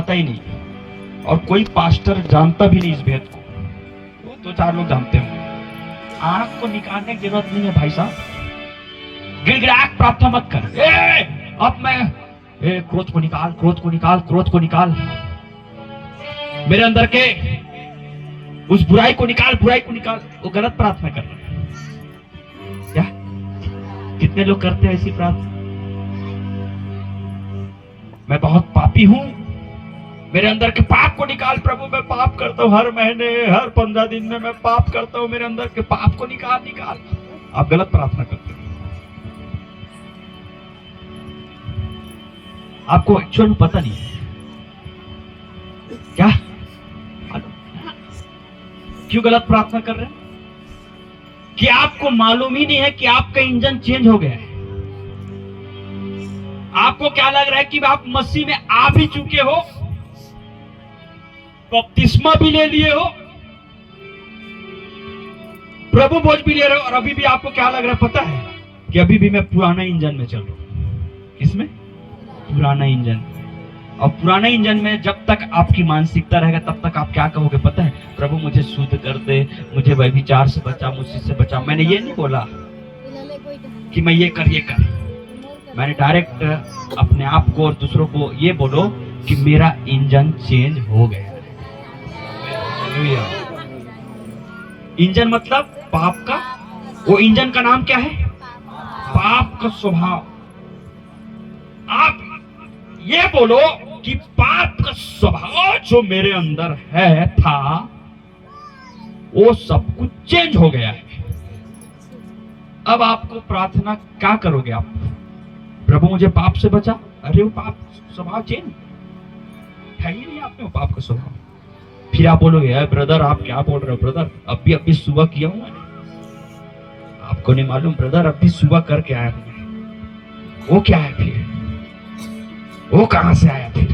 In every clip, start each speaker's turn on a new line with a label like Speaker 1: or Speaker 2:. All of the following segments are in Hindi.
Speaker 1: पता ही नहीं, और कोई पास्टर जानता भी नहीं इस भेद को, वो दो चार लोग जानते होंगे। आंख को निकालने की जरूरत नहीं है भाई साहब, गिड़गिड़ाहट प्रार्थना मत कर। अब मैं क्रोध को निकाल, क्रोध को निकाल, क्रोध को निकाल, मेरे अंदर के उस बुराई को निकाल, बुराई को निकाल। वो गलत प्रार्थना कर रहे हैं क्या? कितने लोग करते हैं ऐसी प्रार्थना? मैं बहुत पापी हूं, मेरे अंदर के पाप को निकाल प्रभु, मैं पाप करता हूं, हर महीने हर 15 दिन में मैं पाप करता हूं, मेरे अंदर के पाप को निकाल निकाल। आप गलत प्रार्थना करते हो। आपको एक्चुअल में पता नहीं है क्या? क्यों गलत प्रार्थना कर रहे हैं? कि आपको मालूम ही नहीं है कि आपका इंजन चेंज हो गया है। आपको क्या लग रहा है कि आप मसीह में आ भी चुके हो, बपतिस्मा भी ले लिए हो, प्रभु भोज भी ले रहे हो, और अभी भी आपको क्या लग रहा है पता है? कि अभी भी मैं पुराना इंजन में चल रहा हूं। किसमें? पुराना इंजन। और पुराना इंजन में जब तक आपकी मानसिकता रहेगा तब तक आप क्या कहोगे पता है? प्रभु मुझे शुद्ध कर दे, मुझे व्यभिचार से बचा, मुझसे से बचा। मैंने ये नहीं बोला कि मैं ये कर, ये कर। मैंने डायरेक्ट अपने आप को और दूसरों को ये बोलो कि मेरा इंजन चेंज हो गया। इंजन मतलब पाप का, वो इंजन का नाम क्या है? पाप का स्वभाव। आप ये बोलो कि पाप का स्वभाव जो मेरे अंदर है था, वो सब कुछ चेंज हो गया है। अब आपको प्रार्थना क्या करोगे आप? प्रभु मुझे पाप से बचा। अरे वो पाप स्वभाव चेंज है ही नहीं आप में, वो पाप का स्वभाव। फिर आप बोलोगे यार ब्रदर आप क्या बोल रहे हो ब्रदर, अभी सुबह किया हूं मैंने। आपको नहीं मालूम ब्रदर, अभी सुबह करके आया हूं। वो क्या है फिर? वो कहां से आया फिर?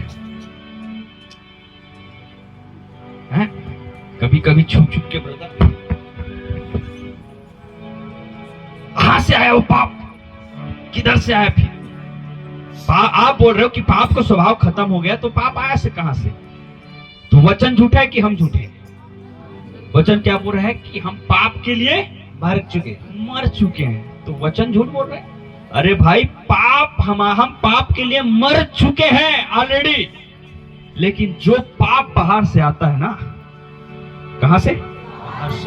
Speaker 1: हैं? कभी कभी छुप छुप के ब्रदर, कहां से आया वो पाप? किधर से आया फिर? आप बोल रहे हो कि पाप का स्वभाव खत्म हो गया, तो पाप आया से कहां से? तो वचन झूठा है कि हम झूठे हैं? वचन क्या बोल रहा है? कि हम पाप के लिए मर चुके हैं। तो वचन झूठ बोल रहे हैं? अरे भाई पाप हम पाप के लिए मर चुके हैं ऑलरेडी। लेकिन जो पाप बाहर से आता है ना, कहां से?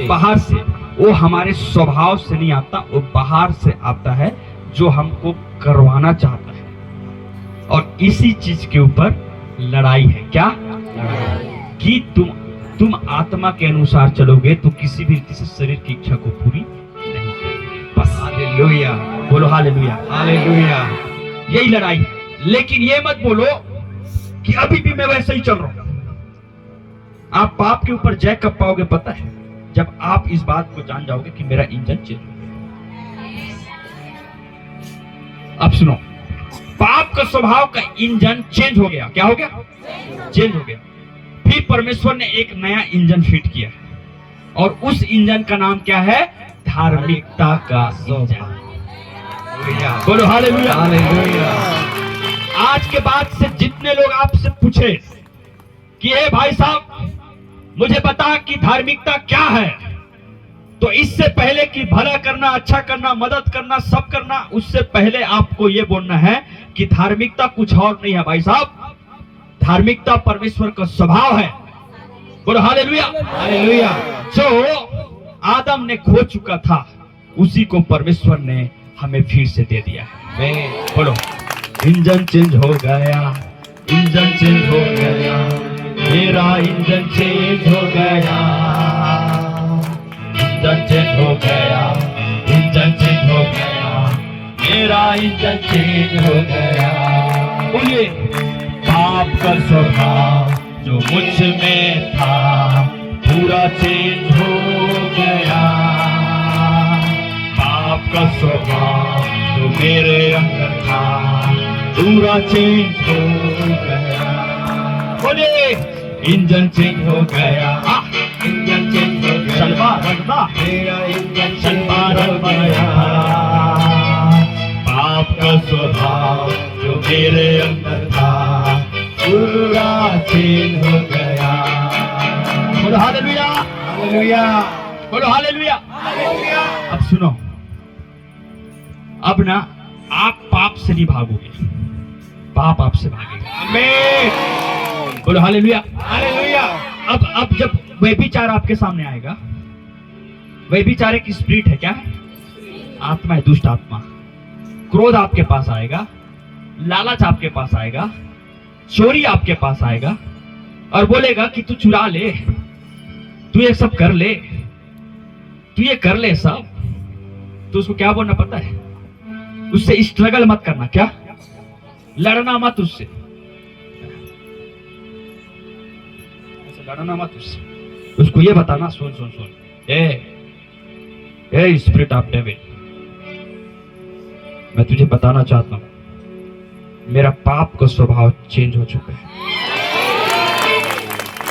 Speaker 1: बाहर से। वो हमारे स्वभाव से नहीं आता, वो बाहर से आता है, जो हमको करवाना चाहता है। और इसी चीज के ऊपर लड़ाई है। क्या लड़ाई? कि तुम आत्मा के अनुसार चलोगे तो किसी भी रीति से शरीर की इच्छा को पूरी नहीं करोगे। बस हालेलुया बोलो, हालेलुया हालेलुया। यही लड़ाई है। लेकिन ये मत बोलो कि अभी भी मैं वैसे ही चल रहा हूं। आप पाप के ऊपर जय कब पाओगे पता है? जब आप इस बात को जान जाओगे कि मेरा इंजन चेंज हो गया। अब सुनो, पाप का स्वभाव का इंजन चेंज हो गया। क्या हो गया? चेंज हो गया। फिर परमेश्वर ने एक नया इंजन फिट किया, और उस इंजन का नाम क्या है? धार्मिकता का इंजन। बोलो हालेलुया हालेलुया। आज के बाद से जितने लोग आपसे पूछे कि ए भाई साहब मुझे बता कि धार्मिकता क्या है, तो इससे पहले कि भला करना, अच्छा करना, मदद करना, सब करना, उससे पहले आपको यह बोलना है कि धार्मिकता कुछ और नहीं है भाई साहब। धार्मिकता परमेश्वर का स्वभाव है। बोलो हालेलुया हालेलुया। जो आदम ने खो चुका था, उसी को परमेश्वर ने हमें फिर से दे दिया है। बोलो इंजन चेंज हो गया, इंजन चेंज हो गया, मेरा इंजन चेंज हो गया, इंजन चेंज हो गया, इंजन चेंज हो गया, मेरा इंजन चेंज हो गया। बोलिए पाप का स्वभाव जो मुझ में था पूरा चेंज हो गया। पाप का स्वभाव जो मेरे अंदर था पूरा चेंज हो गया। बोलिए इंजन चेंज हो गया, इंजन चेंज हो गया, मेरा इंजन चेंज हो गया। पाप का स्वभाव जो मेरे अंदर था पूरा चेंज हो गया। बोलो हालेलुया,
Speaker 2: हालेलुया,
Speaker 1: बोलो हालेलुया।
Speaker 2: हालेलुया।
Speaker 1: अब सुनो, अब ना आप पाप से नहीं भागोगे, पाप आपसे भागेगा।
Speaker 2: आमीन।
Speaker 1: बोलो हालेलुया,
Speaker 2: हालेलुया।
Speaker 1: अब जब व्यभिचार आपके सामने आएगा, व्यभिचार एक स्पिरिट है, क्या है? आत्मा है, दुष्ट आत्मा। क्रोध आपके पास आएगा, लालच आपके पास आएगा, चोरी आपके पास आएगा और बोलेगा कि तू चुरा ले, तू ये सब कर ले, तू ये कर ले सब। तो उसको क्या बोलना पता है? उससे स्ट्रगल मत करना, क्या लड़ना मत उससे, लड़ना मत उससे। उसको ये बताना, सुन सुन सुन, ए स्पिरिट ऑफ डेविल, मैं तुझे बताना चाहता हूं, मेरा पाप का स्वभाव चेंज हो चुका है।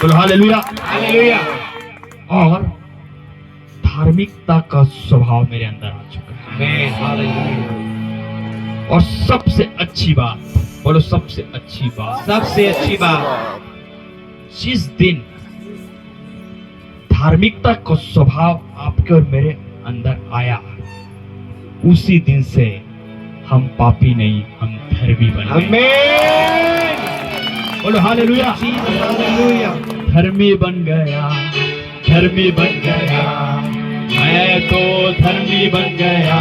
Speaker 1: बोलो हालेलुया,
Speaker 2: हालेलुया।
Speaker 1: और धार्मिकता का स्वभाव मेरे अंदर आ चुका है।
Speaker 2: आमीन। हालेलुया।
Speaker 1: और सबसे अच्छी बात, बोलो सबसे अच्छी बात,
Speaker 2: सबसे अच्छी बात,
Speaker 1: जिस दिन धार्मिकता का स्वभाव आपके और मेरे अंदर आया, उसी दिन से हम पापी नहीं, हम धर्मी बन गए।
Speaker 2: आमीन।
Speaker 1: बोलो हालेलुया,
Speaker 2: हालेलुया।
Speaker 1: धर्मी बन गया, धर्मी बन गया, मैं तो धर्मी बन गया।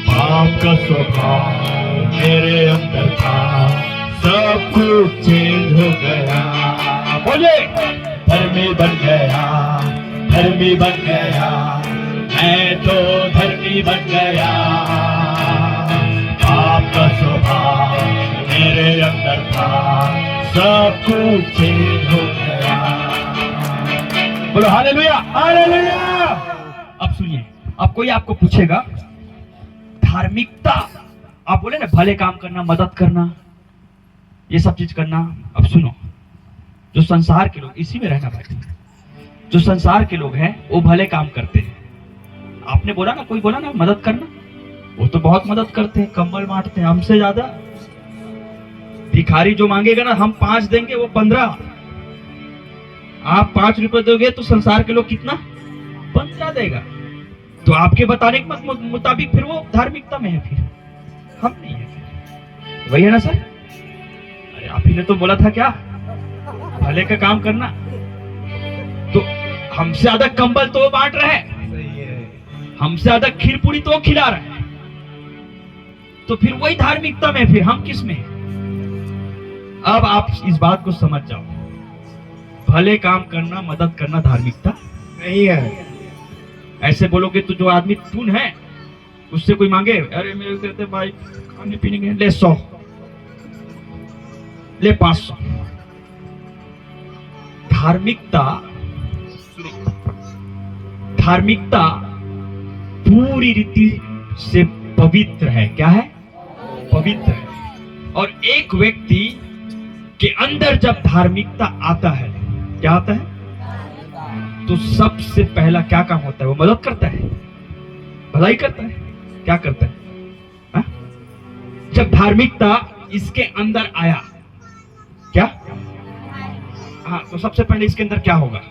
Speaker 1: पाप का स्वभाव मेरे अंदर था, सब कुछ चेंज हो गया। बोले धर्मी बन गया, धर्मी बन गया, मैं तो धर्मी बन गया। पाप का स्वभाव मेरे अंदर था, सब कुछ चेंज हो गया। बोलो हालेलुया,
Speaker 2: हालेलुया।
Speaker 1: अब सुनिए, अब कोई आपको पूछेगा धार्मिकता, आप बोले ना भले काम करना, मदद करना, ये सब चीज करना। अब सुनो, जो संसार के लोग, इसी में रहना भाई, जो संसार के लोग हैं वो भले काम करते हैं। आपने बोला ना, कोई बोला ना मदद करना, वो तो बहुत मदद करते हैं, कंबल बांटते हैं, हमसे ज्यादा। भिखारी जो मांगेगा ना, हम 5 देंगे, वो 15। आप 5 रुपए दोगे तो संसार के लोग कितना? 15 देगा। तो आपके बताने के मुताबिक फिर वो धार्मिकता में है, फिर हम नहीं है, फिर वही है ना सर? अरे आप ही ने तो बोला था क्या, भले का काम करना। तो हमसे ज्यादा कंबल तो वो बांट रहे हैं,
Speaker 2: सही है।
Speaker 1: हमसे ज्यादा खीर पूरी तो वो खिला रहे हैं, तो फिर वही धार्मिकता में, फिर हम किस में? अब आप इस बात को समझ जाओ, भले काम करना, मदद करना धार्मिकता
Speaker 2: नहीं है।
Speaker 1: ऐसे बोलोगे तो जो आदमी टून है, उससे कोई मांगे, अरे मेरे कहते भाई खाने पीने के ले 100, ले 500। धार्मिकता, धार्मिकता पूरी रीति से पवित्र है। क्या है? पवित्र है। और एक व्यक्ति के अंदर जब धार्मिकता आता है, क्या आता है? तो सबसे पहला क्या काम होता है? वो मदद करता है, भलाई करता है। क्या करता है? हा? जब धार्मिकता इसके अंदर आया, क्या? हाँ, तो सबसे पहले इसके अंदर क्या होगा?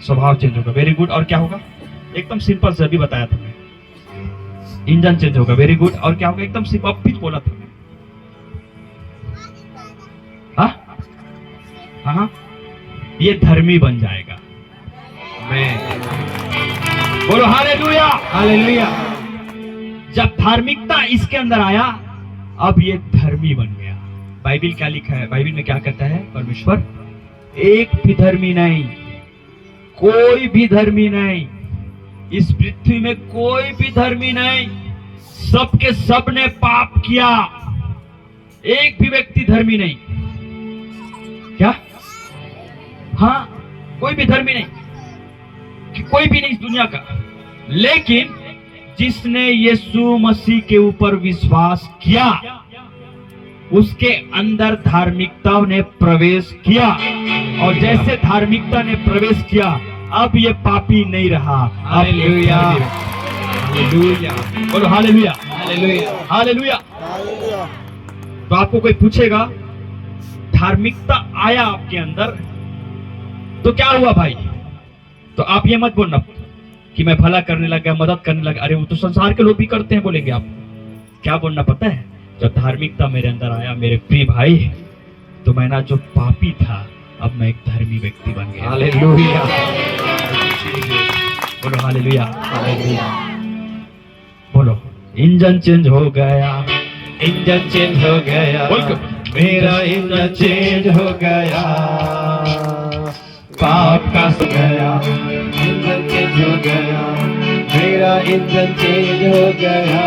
Speaker 1: स्वभाव चेंज होगा। Very good. और क्या होगा? एकदम सिंपल से अभी बताया था मैं, इंजन चेंज होगा। Very good. और क्या होगा? एकदम सिंपल, अभी बोला था मैं। हाँ हाँ, ये धर्मी बन जाएगा।
Speaker 2: मैं
Speaker 1: बोलो हालेलुया,
Speaker 2: हालेलुया।
Speaker 1: जब धार्मिकता इसके अंदर आया, अब ये धर्मी बन गया। बाइबिल क्या लिखा है? बाइबिल में क्या कहता है? परमेश्वर एक भी धर्मी नहीं, कोई भी धर्मी नहीं, इस पृथ्वी में कोई भी धर्मी नहीं, सबके सब ने पाप किया, एक भी व्यक्ति धर्मी नहीं। क्या? हाँ, कोई भी धर्मी नहीं, कि कोई भी नहीं इस दुनिया का। लेकिन जिसने यीशु मसीह के ऊपर विश्वास किया, उसके अंदर धार्मिकता ने प्रवेश किया। और जैसे धार्मिकता ने प्रवेश किया, अब ये पापी नहीं रहा।
Speaker 2: Hallelujah,
Speaker 1: hallelujah. बोलो हालेलुया,
Speaker 2: हालेलुया,
Speaker 1: हालेलुया। तो आपको कोई पूछेगा धार्मिकता आया आपके अंदर तो क्या हुआ भाई, तो आप ये मत बोलना कि मैं भला करने लगा, मदद करने लगा, अरे वो तो संसार के लोग भी करते हैं, बोलेंगे आप। क्या बोलना पता है, जब धार्मिकता मेरे अंदर आया मेरे प्रिय भाई, तो मैं ना जो पापी था अब मैं एक धर्मी व्यक्ति बन गया।
Speaker 2: हालेलुया,
Speaker 1: बोलो हालेलुया,
Speaker 2: हालेलुया।
Speaker 1: बोलो इंजन चेंज हो गया,
Speaker 2: इंजन चेंज हो गया,
Speaker 1: बोल के।
Speaker 2: मेरा इंजन चेंज हो गया, पाप का सो गया, इंजन चेंज हो गया, मेरा इंजन चेंज हो गया,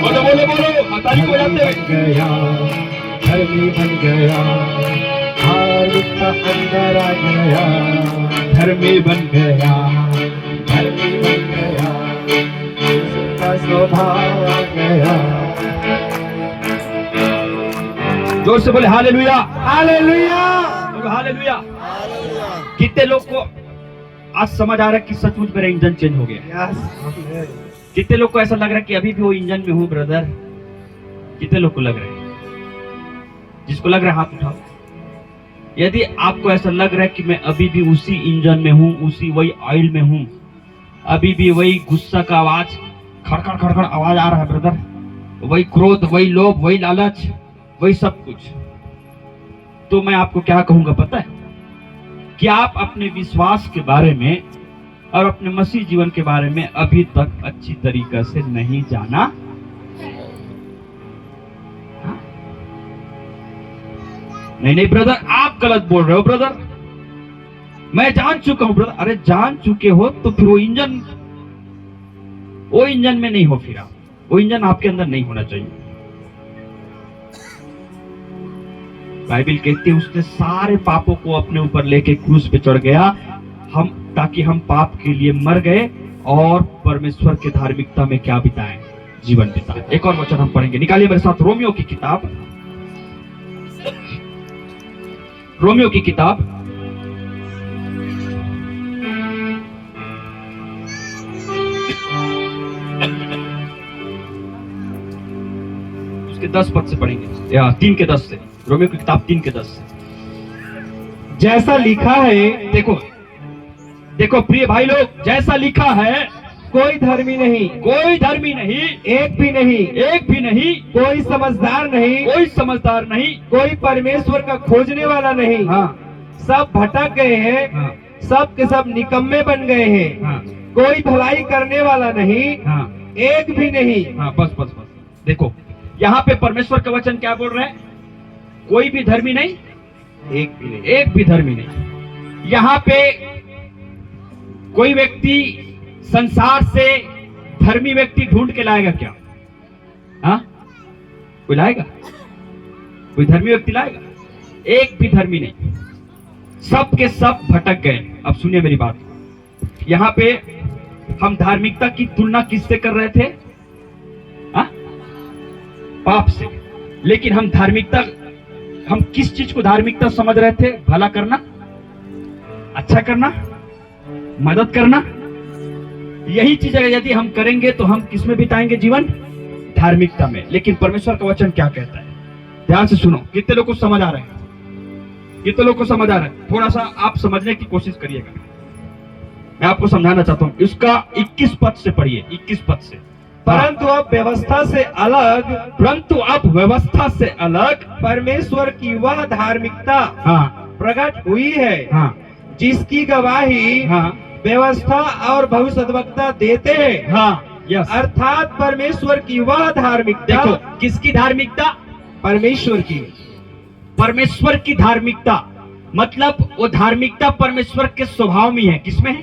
Speaker 1: बोलो बोलो बोलो, हताली को जाते
Speaker 2: बन गया, धर्मी बन गया, धार्मिकता अंदर आ गया, धर्मी बन गया, धर्मी बन गया, उसका स्वभाव आ गया।
Speaker 1: जोर से बोले हालेलुया,
Speaker 2: हालेलुया,
Speaker 1: बोलो हालेलुया। कितने लोग को आज समझ आ रहा है कि सचमुच मेरा इंजन चेंज हो गया? कितने लोग को ऐसा लग रहा है कि अभी भी वो इंजन में हूँ ब्रदर? कितने लोग को लग रहा है? जिसको लग रहा है हाथ उठाओ। यदि आपको ऐसा लग रहा है कि मैं अभी भी उसी इंजन में हूँ, उसी वही ऑयल में हूँ, अभी भी वही गुस्सा का आवाज, खड़खड़ खड़खड़ आवाज आ रहा है ब्रदर, वही क्रोध, वही लोभ, वही लालच, वही सब कुछ, तो मैं आपको क्या कहूंगा पता है, कि आप अपने विश्वास के बारे में और अपने मसीह जीवन के बारे में अभी तक अच्छी तरीके से नहीं जाना। हाँ? नहीं ब्रदर, आप गलत बोल रहे हो ब्रदर, मैं जान चुका हूं ब्रदर। अरे जान चुके हो तो फिर वो इंजन में नहीं हो, फिर आप वो इंजन आपके अंदर नहीं होना चाहिए। बाइबल कहती है उसने सारे पापों को अपने ऊपर लेके क्रूस पे चढ़ गया, हम ताकि हम पाप के लिए मर गए और परमेश्वर के धार्मिकता में क्या बिताएं, जीवन बिताएं। एक और वचन हम पढ़ेंगे, निकालिए मेरे साथ रोमियो की किताब, रोमियो की किताब उसके 10 पद से पढ़ेंगे, या 3 के 10 से, रोमियो की किताब 3 के 10 से।
Speaker 2: जैसा लिखा है,
Speaker 1: देखो देखो प्रिय भाई लोग, जैसा लिखा है,
Speaker 2: कोई धर्मी नहीं,
Speaker 1: कोई धर्मी नहीं,
Speaker 2: एक भी नहीं,
Speaker 1: एक भी नहीं,
Speaker 2: कोई समझदार नहीं,
Speaker 1: कोई समझदार नहीं,
Speaker 2: कोई परमेश्वर का खोजने वाला नहीं।
Speaker 1: हाँ
Speaker 2: सब भटक गए हैं,
Speaker 1: हाँ
Speaker 2: सब के सब निकम्मे बन गए हैं,
Speaker 1: हाँ
Speaker 2: कोई भलाई करने वाला नहीं,
Speaker 1: हाँ
Speaker 2: एक भी नहीं।
Speaker 1: हाँ, बस बस बस। देखो यहाँ पे परमेश्वर का वचन क्या बोल रहे हैं, कोई भी धर्मी नहीं,
Speaker 2: एक भी नहीं,
Speaker 1: एक भी धर्मी नहीं। यहाँ पे कोई व्यक्ति संसार से धर्मी व्यक्ति ढूंढ के लाएगा क्या? हाँ, कोई लाएगा? कोई धर्मी व्यक्ति लाएगा? एक भी धर्मी नहीं, सब के सब भटक गए। अब सुनिए मेरी बात, यहाँ पे हम धार्मिकता की तुलना किससे कर रहे थे? हाँ? पाप से। लेकिन हम धार्मिकता, हम किस चीज को धार्मिकता समझ रहे थे? भला करना, अच्छा करना, मदद करना, यही चीज अगर यदि हम करेंगे तो हम किस में बिताएंगे जीवन? धार्मिकता में। लेकिन परमेश्वर का वचन क्या कहता है? ध्यान से सुनो, कितने लोग को समझ आ रहे हैं? कितने लोग को समझ आ रहा है? थोड़ा सा आप समझने की कोशिश करिएगा, मैं आपको समझाना चाहता हूं। इसका 21 पद से पढ़िए, 21 पद से।
Speaker 2: परंतु अब व्यवस्था से अलग,
Speaker 1: परंतु अब व्यवस्था से अलग
Speaker 2: परमेश्वर की वह धार्मिकता
Speaker 1: हाँ
Speaker 2: प्रकट हुई है,
Speaker 1: हाँ
Speaker 2: जिसकी गवाही
Speaker 1: हाँ
Speaker 2: व्यवस्था और भविष्यद्वक्ता देते हैं।
Speaker 1: हाँ, यस।
Speaker 2: अर्थात परमेश्वर की वह धार्मिकता,
Speaker 1: देखो किसकी धार्मिकता?
Speaker 2: परमेश्वर की,
Speaker 1: परमेश्वर की धार्मिकता, मतलब वो धार्मिकता परमेश्वर के स्वभाव में है। किसमें है?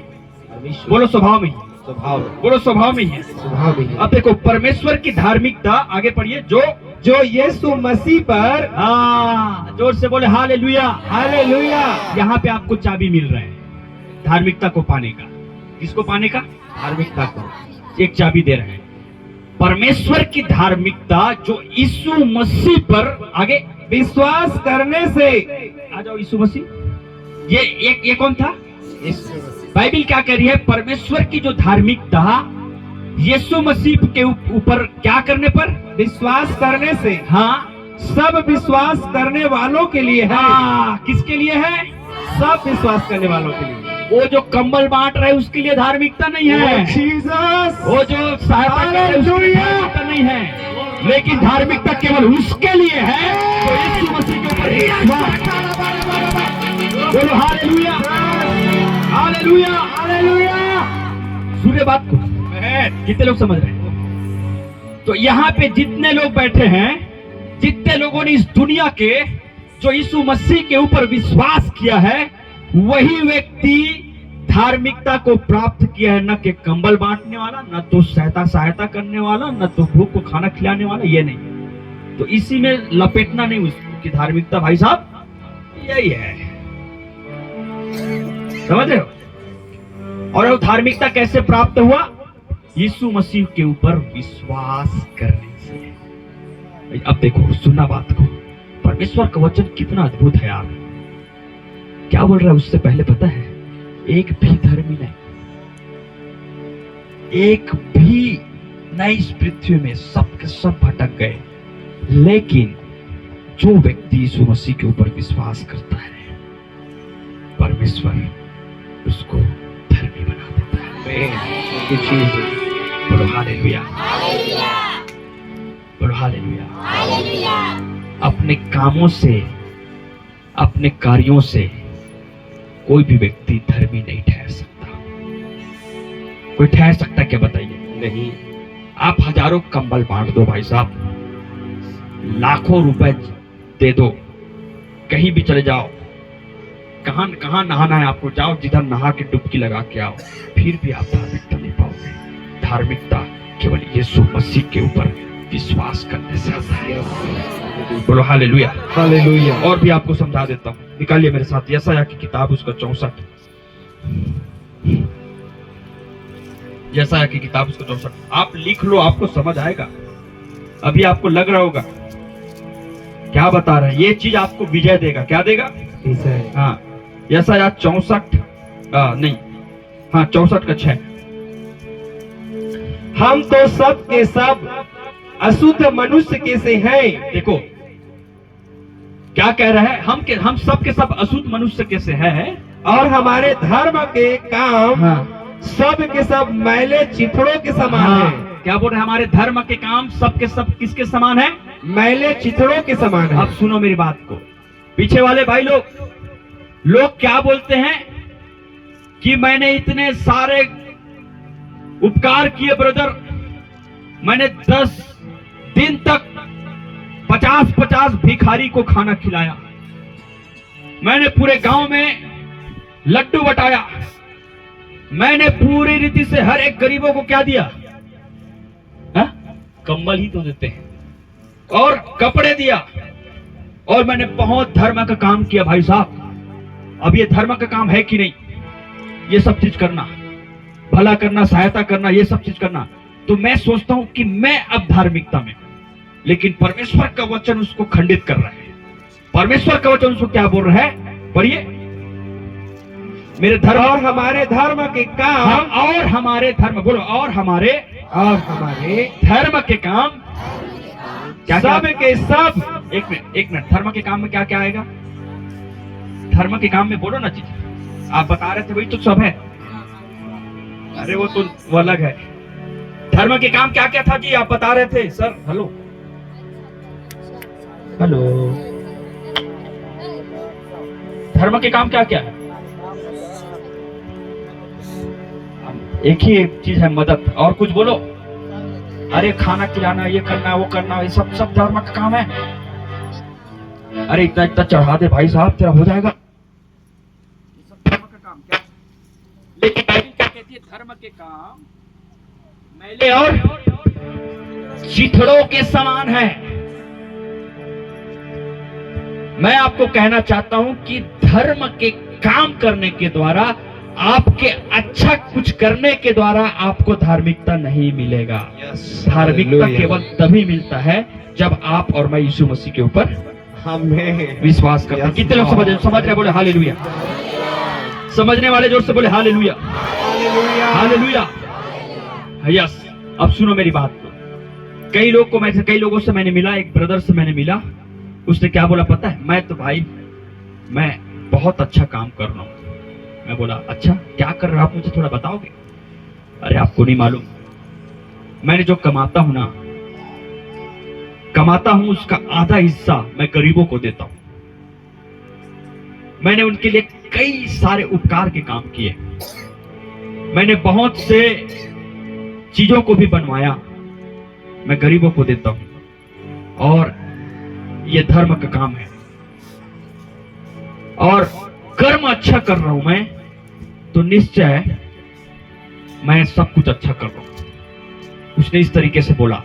Speaker 1: बोलो स्वभाव में ही,
Speaker 2: स्वभाव,
Speaker 1: बोलो स्वभाव में ही है।
Speaker 2: स्वभाव में।
Speaker 1: अब देखो परमेश्वर की धार्मिकता, आगे पढ़िए,
Speaker 2: जो यीशु मसीह पर,
Speaker 1: हाँ जोर से बोले हालेलुया,
Speaker 2: हालेलुया।
Speaker 1: यहाँ पे आपको चाबी मिल रहा है धार्मिकता को पाने का। किसको पाने का?
Speaker 2: धार्मिकता को
Speaker 1: एक चाबी दे रहे हैं, परमेश्वर की धार्मिकता जो यीशु मसीह पर, आगे
Speaker 2: विश्वास करने से,
Speaker 1: आ जाओ यीशु मसीह, ये कौन था?
Speaker 2: यीशु
Speaker 1: बाइबल क्या कह रही है? परमेश्वर की जो धार्मिकता यीशु मसीह के ऊपर क्या करने पर?
Speaker 2: विश्वास करने से,
Speaker 1: हाँ,
Speaker 2: सब विश्वास करने वालों के लिए है।
Speaker 1: हाँ, किसके लिए है?
Speaker 2: सब विश्वास करने वालों के लिए।
Speaker 1: वो जो कंबल बांट रहे उसके लिए धार्मिकता नहीं है।
Speaker 2: जीसस,
Speaker 1: वो जो सहायता कर रहे उसके लिए धार्मिकता नहीं है। लेकिन धार्मिकता केवल उसके लिए है जो यीशु मसीह के ऊपर विश्वास। बोलो हालेलुया, हालेलुया, हालेलुया। सुने बात को, कितने लोग समझ रहे हैं? तो यहाँ पे जितने लोग बैठे हैं, जितने लोगों ने इस दुनिया के जो यीशु मसीह के ऊपर विश्वास किया है, वही व्यक्ति धार्मिकता को प्राप्त किया है। न कि कंबल बांटने वाला, न तो सहायता करने वाला, न तो भूख को खाना खिलाने वाला, ये नहीं। तो इसी में लपेटना नहीं उसको कि धार्मिकता भाई साहब यही है। समझ रहे हो? और वो धार्मिकता कैसे प्राप्त हुआ? यीशु मसीह के ऊपर विश्वास करने से। अब देखो, सुनना बात को, परमेश्वर का वचन कितना अद्भुत है यार। क्या बोल रहा है उससे पहले पता है? एक भी धर्मी नहीं, एक भी नहीं इस पृथ्वी में, सब के सब भटक गए। लेकिन जो व्यक्ति यीशु मसीह के ऊपर विश्वास करता है, परमेश्वर उसको धर्मी बना देता है। बोलो हालेलुया, बोलो हालेलुया। अपने कामों से, अपने कार्यों से कोई भी व्यक्ति धर्मी नहीं ठहर सकता। कोई ठहर सकता क्या? बताइए।
Speaker 2: नहीं।
Speaker 1: आप हजारों कंबल बांट दो भाई साहब, लाखों रुपए दे दो, कहीं भी चले जाओ, कहां कहां नहाना है आपको, जाओ, जिधर नहा के डुबकी लगा के आओ, फिर भी आप धार्मिकता नहीं पाओगे। धार्मिकता केवल यीशु मसीह के ऊपर विश्वास करने से आता है। बोलो हालेलुया,
Speaker 2: हालेलुया।
Speaker 1: और भी आपको समझा देता हूँ, निकालिए मेरे साथ यशायाह की किताब, उसका 64। यशायाह की किताब, उसका 64। आप लिख लो, आपको समझ आएगा। अभी आपको लग रहा होगा क्या बता रहे हैं, ये चीज आपको विजय देगा। क्या देगा? हाँ, यशायाह 64 नहीं, हाँ 64 का 6।
Speaker 2: हम तो सब के सब अशुद्ध मनुष्य के से हैं।
Speaker 1: देखो क्या कह रहा है, हम सब के सब अशुद्ध मनुष्य के से हैं,
Speaker 2: और हमारे धर्म के काम
Speaker 1: हाँ,
Speaker 2: सब के सब मैले चिथड़ों के समान
Speaker 1: हाँ,
Speaker 2: है।
Speaker 1: क्या बोल रहे हैं? हमारे धर्म के काम सब के सब किसके समान है?
Speaker 2: मैले चिथड़ों के समान है।
Speaker 1: अब सुनो मेरी बात को, पीछे वाले भाई लोग क्या बोलते हैं कि मैंने इतने सारे उपकार किए ब्रदर, मैंने 10 दिन तक 50-50 भिखारी को खाना खिलाया, मैंने पूरे गांव में लड्डू बटाया, मैंने पूरी रीति से हर एक गरीबों को क्या दिया? हा? कंबल ही तो देते हैं, और कपड़े दिया, और मैंने बहुत धर्म का काम किया। भाई साहब, अब ये धर्म का काम है कि नहीं? ये सब चीज करना, भला करना, सहायता करना, ये सब चीज करना। तो मैं सोचता हूं कि मैं अब धार्मिकता में, लेकिन परमेश्वर का वचन उसको खंडित कर रहा है। परमेश्वर का वचन उसको क्या बोल रहा है? पढ़िए, मेरे धर्म
Speaker 2: और हमारे धर्म के काम,
Speaker 1: और हमारे धर्म, बोलो, और हमारे धर्म के काम क्या
Speaker 2: सब के सब।
Speaker 1: एक मिनट, धर्म के काम में क्या क्या आएगा? धर्म के काम में बोलो ना चीज, आप बता रहे थे वही तो सब है। अरे वो अलग है। धर्म के काम क्या क्या था जी, आप बता रहे थे सर। हेलो, धर्म के काम क्या क्या है? एक ही एक चीज है, मदद। और कुछ बोलो। अरे खाना खिलाना, ये करना, वो करना, ये सब धर्म का काम है। अरे इतना चढ़ा दे भाई साहब, तेरा हो जाएगा। ये सब धर्म का काम क्या? लेकिन बाइबल क्या कहती है? धर्म के काम मैले और चिथड़ों के समान है। मैं आपको कहना चाहता हूं कि धर्म के काम करने के द्वारा, आपके अच्छा कुछ करने के द्वारा आपको धार्मिकता नहीं मिलेगा। धार्मिकता केवल तभी मिलता है जब आप और मैं यीशु मसीह के ऊपर
Speaker 2: हमें
Speaker 1: विश्वास करते हैं। कितने लोग समझ रहे? बोले हालेलुया। समझने वाले जोर से बोले हालेलुया, हालेलुया। यस। अब सुनो मेरी बात को। कई लोगों से मैंने मिला, एक ब्रदर से मैंने मिला, उसने क्या बोला पता है? मैं तो भाई मैं बहुत अच्छा काम कर रहा हूं। मैं बोला अच्छा क्या कर रहे हो आप, मुझे थोड़ा बताओगे? अरे आपको नहीं मालूम, मैंने जो कमाता हूं उसका आधा हिस्सा मैं गरीबों को देता हूं। मैंने उनके लिए कई सारे उपकार के काम किए, मैंने बहुत से चीजों को भी बनवाया, मैं गरीबों को देता हूं और ये धर्म का काम है। और कर्म अच्छा कर रहा हूं मैं तो निश्चय मैं सब कुछ अच्छा कर रहा हूं। उसने इस तरीके से बोला।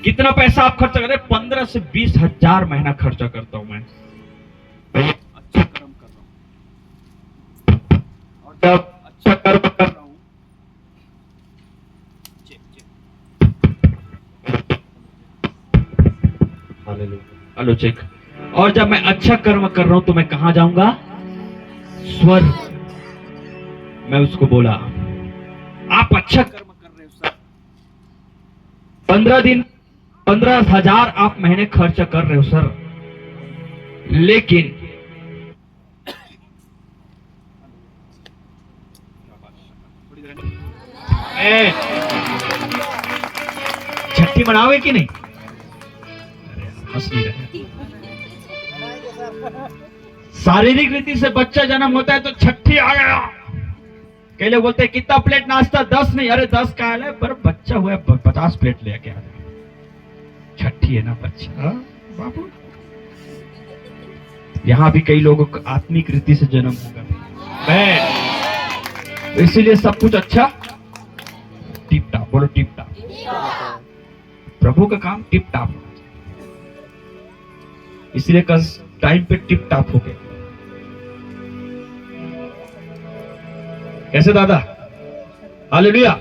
Speaker 1: कितना पैसा आप खर्चा कर रहे? 15 से 20 हजार महीना खर्चा करता हूं मैं अच्छा कर्म कर रहा हूं। और जब अच्छा कर्म कर रहा हूं हेलो चेक। और जब मैं अच्छा कर्म कर रहा हूं तो मैं कहां जाऊंगा? स्वर्ग। मैं उसको बोला आप अच्छा कर्म कर रहे हो सर, 15,000 आप महीने खर्चा कर रहे हो सर, लेकिन छठी मनाओगे कि नहीं? अरे हंस नहीं रहे। शारीरिक रीति से बच्चा जन्म होता है तो छठी आ गया। कई लोग बोलते हैं कितना प्लेट नाश्ता? 10 नहीं। अरे 10 का है पर बच्चा हुआ 50 प्लेट लेके आ जाए। छठी है ना बच्चा बाबू। यहां भी कई लोगों को आत्मिक रीति से जन्म होगा, तो इसीलिए सब कुछ अच्छा टिप टाप। बोलो टिप टाप। प्रभु का काम टिप टाप होना चाहिए, इसलिए कल टाइम पे टिप टाप हो गए। कैसे दादा? हालेलुया।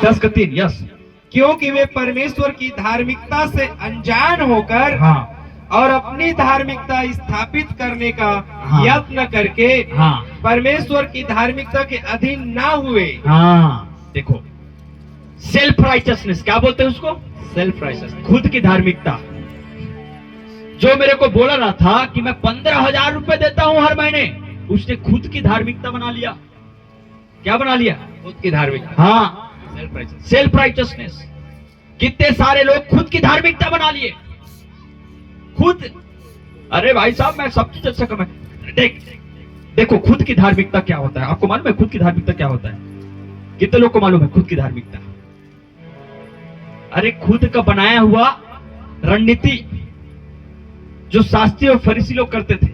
Speaker 1: 10:3 यस।
Speaker 2: क्योंकि वे परमेश्वर की धार्मिकता से अनजान होकर
Speaker 1: हाँ
Speaker 2: और अपनी धार्मिकता स्थापित करने का
Speaker 1: हाँ।
Speaker 2: यत्न करके
Speaker 1: हाँ
Speaker 2: परमेश्वर की धार्मिकता के अधीन ना हुए।
Speaker 1: हाँ देखो, सेल्फ राइचसनेस क्या बोलते हैं उसको?
Speaker 2: सेल्फ राइचसनेस,
Speaker 1: खुद की धार्मिकता। जो मेरे को बोला रहा था कि मैं 15,000 रुपए देता हूं हर महीने, उसने खुद की धार्मिकता बना लिया। क्या बना लिया?
Speaker 2: खुद की धार्मिकता।
Speaker 1: हाँ सेल्फ राइचसनेस। कितने सारे लोग खुद की धार्मिकता बना लिए खुद। अरे भाई साहब मैं सब चीज अच्छा कर, देखो खुद की धार्मिकता क्या होता है आपको मालूम है? खुद की धार्मिकता क्या होता है? कितने लोग को मालूम है खुद की धार्मिकता? अरे खुद का बनाया हुआ रणनीति जो शास्त्री और फरीसी लोग करते थे।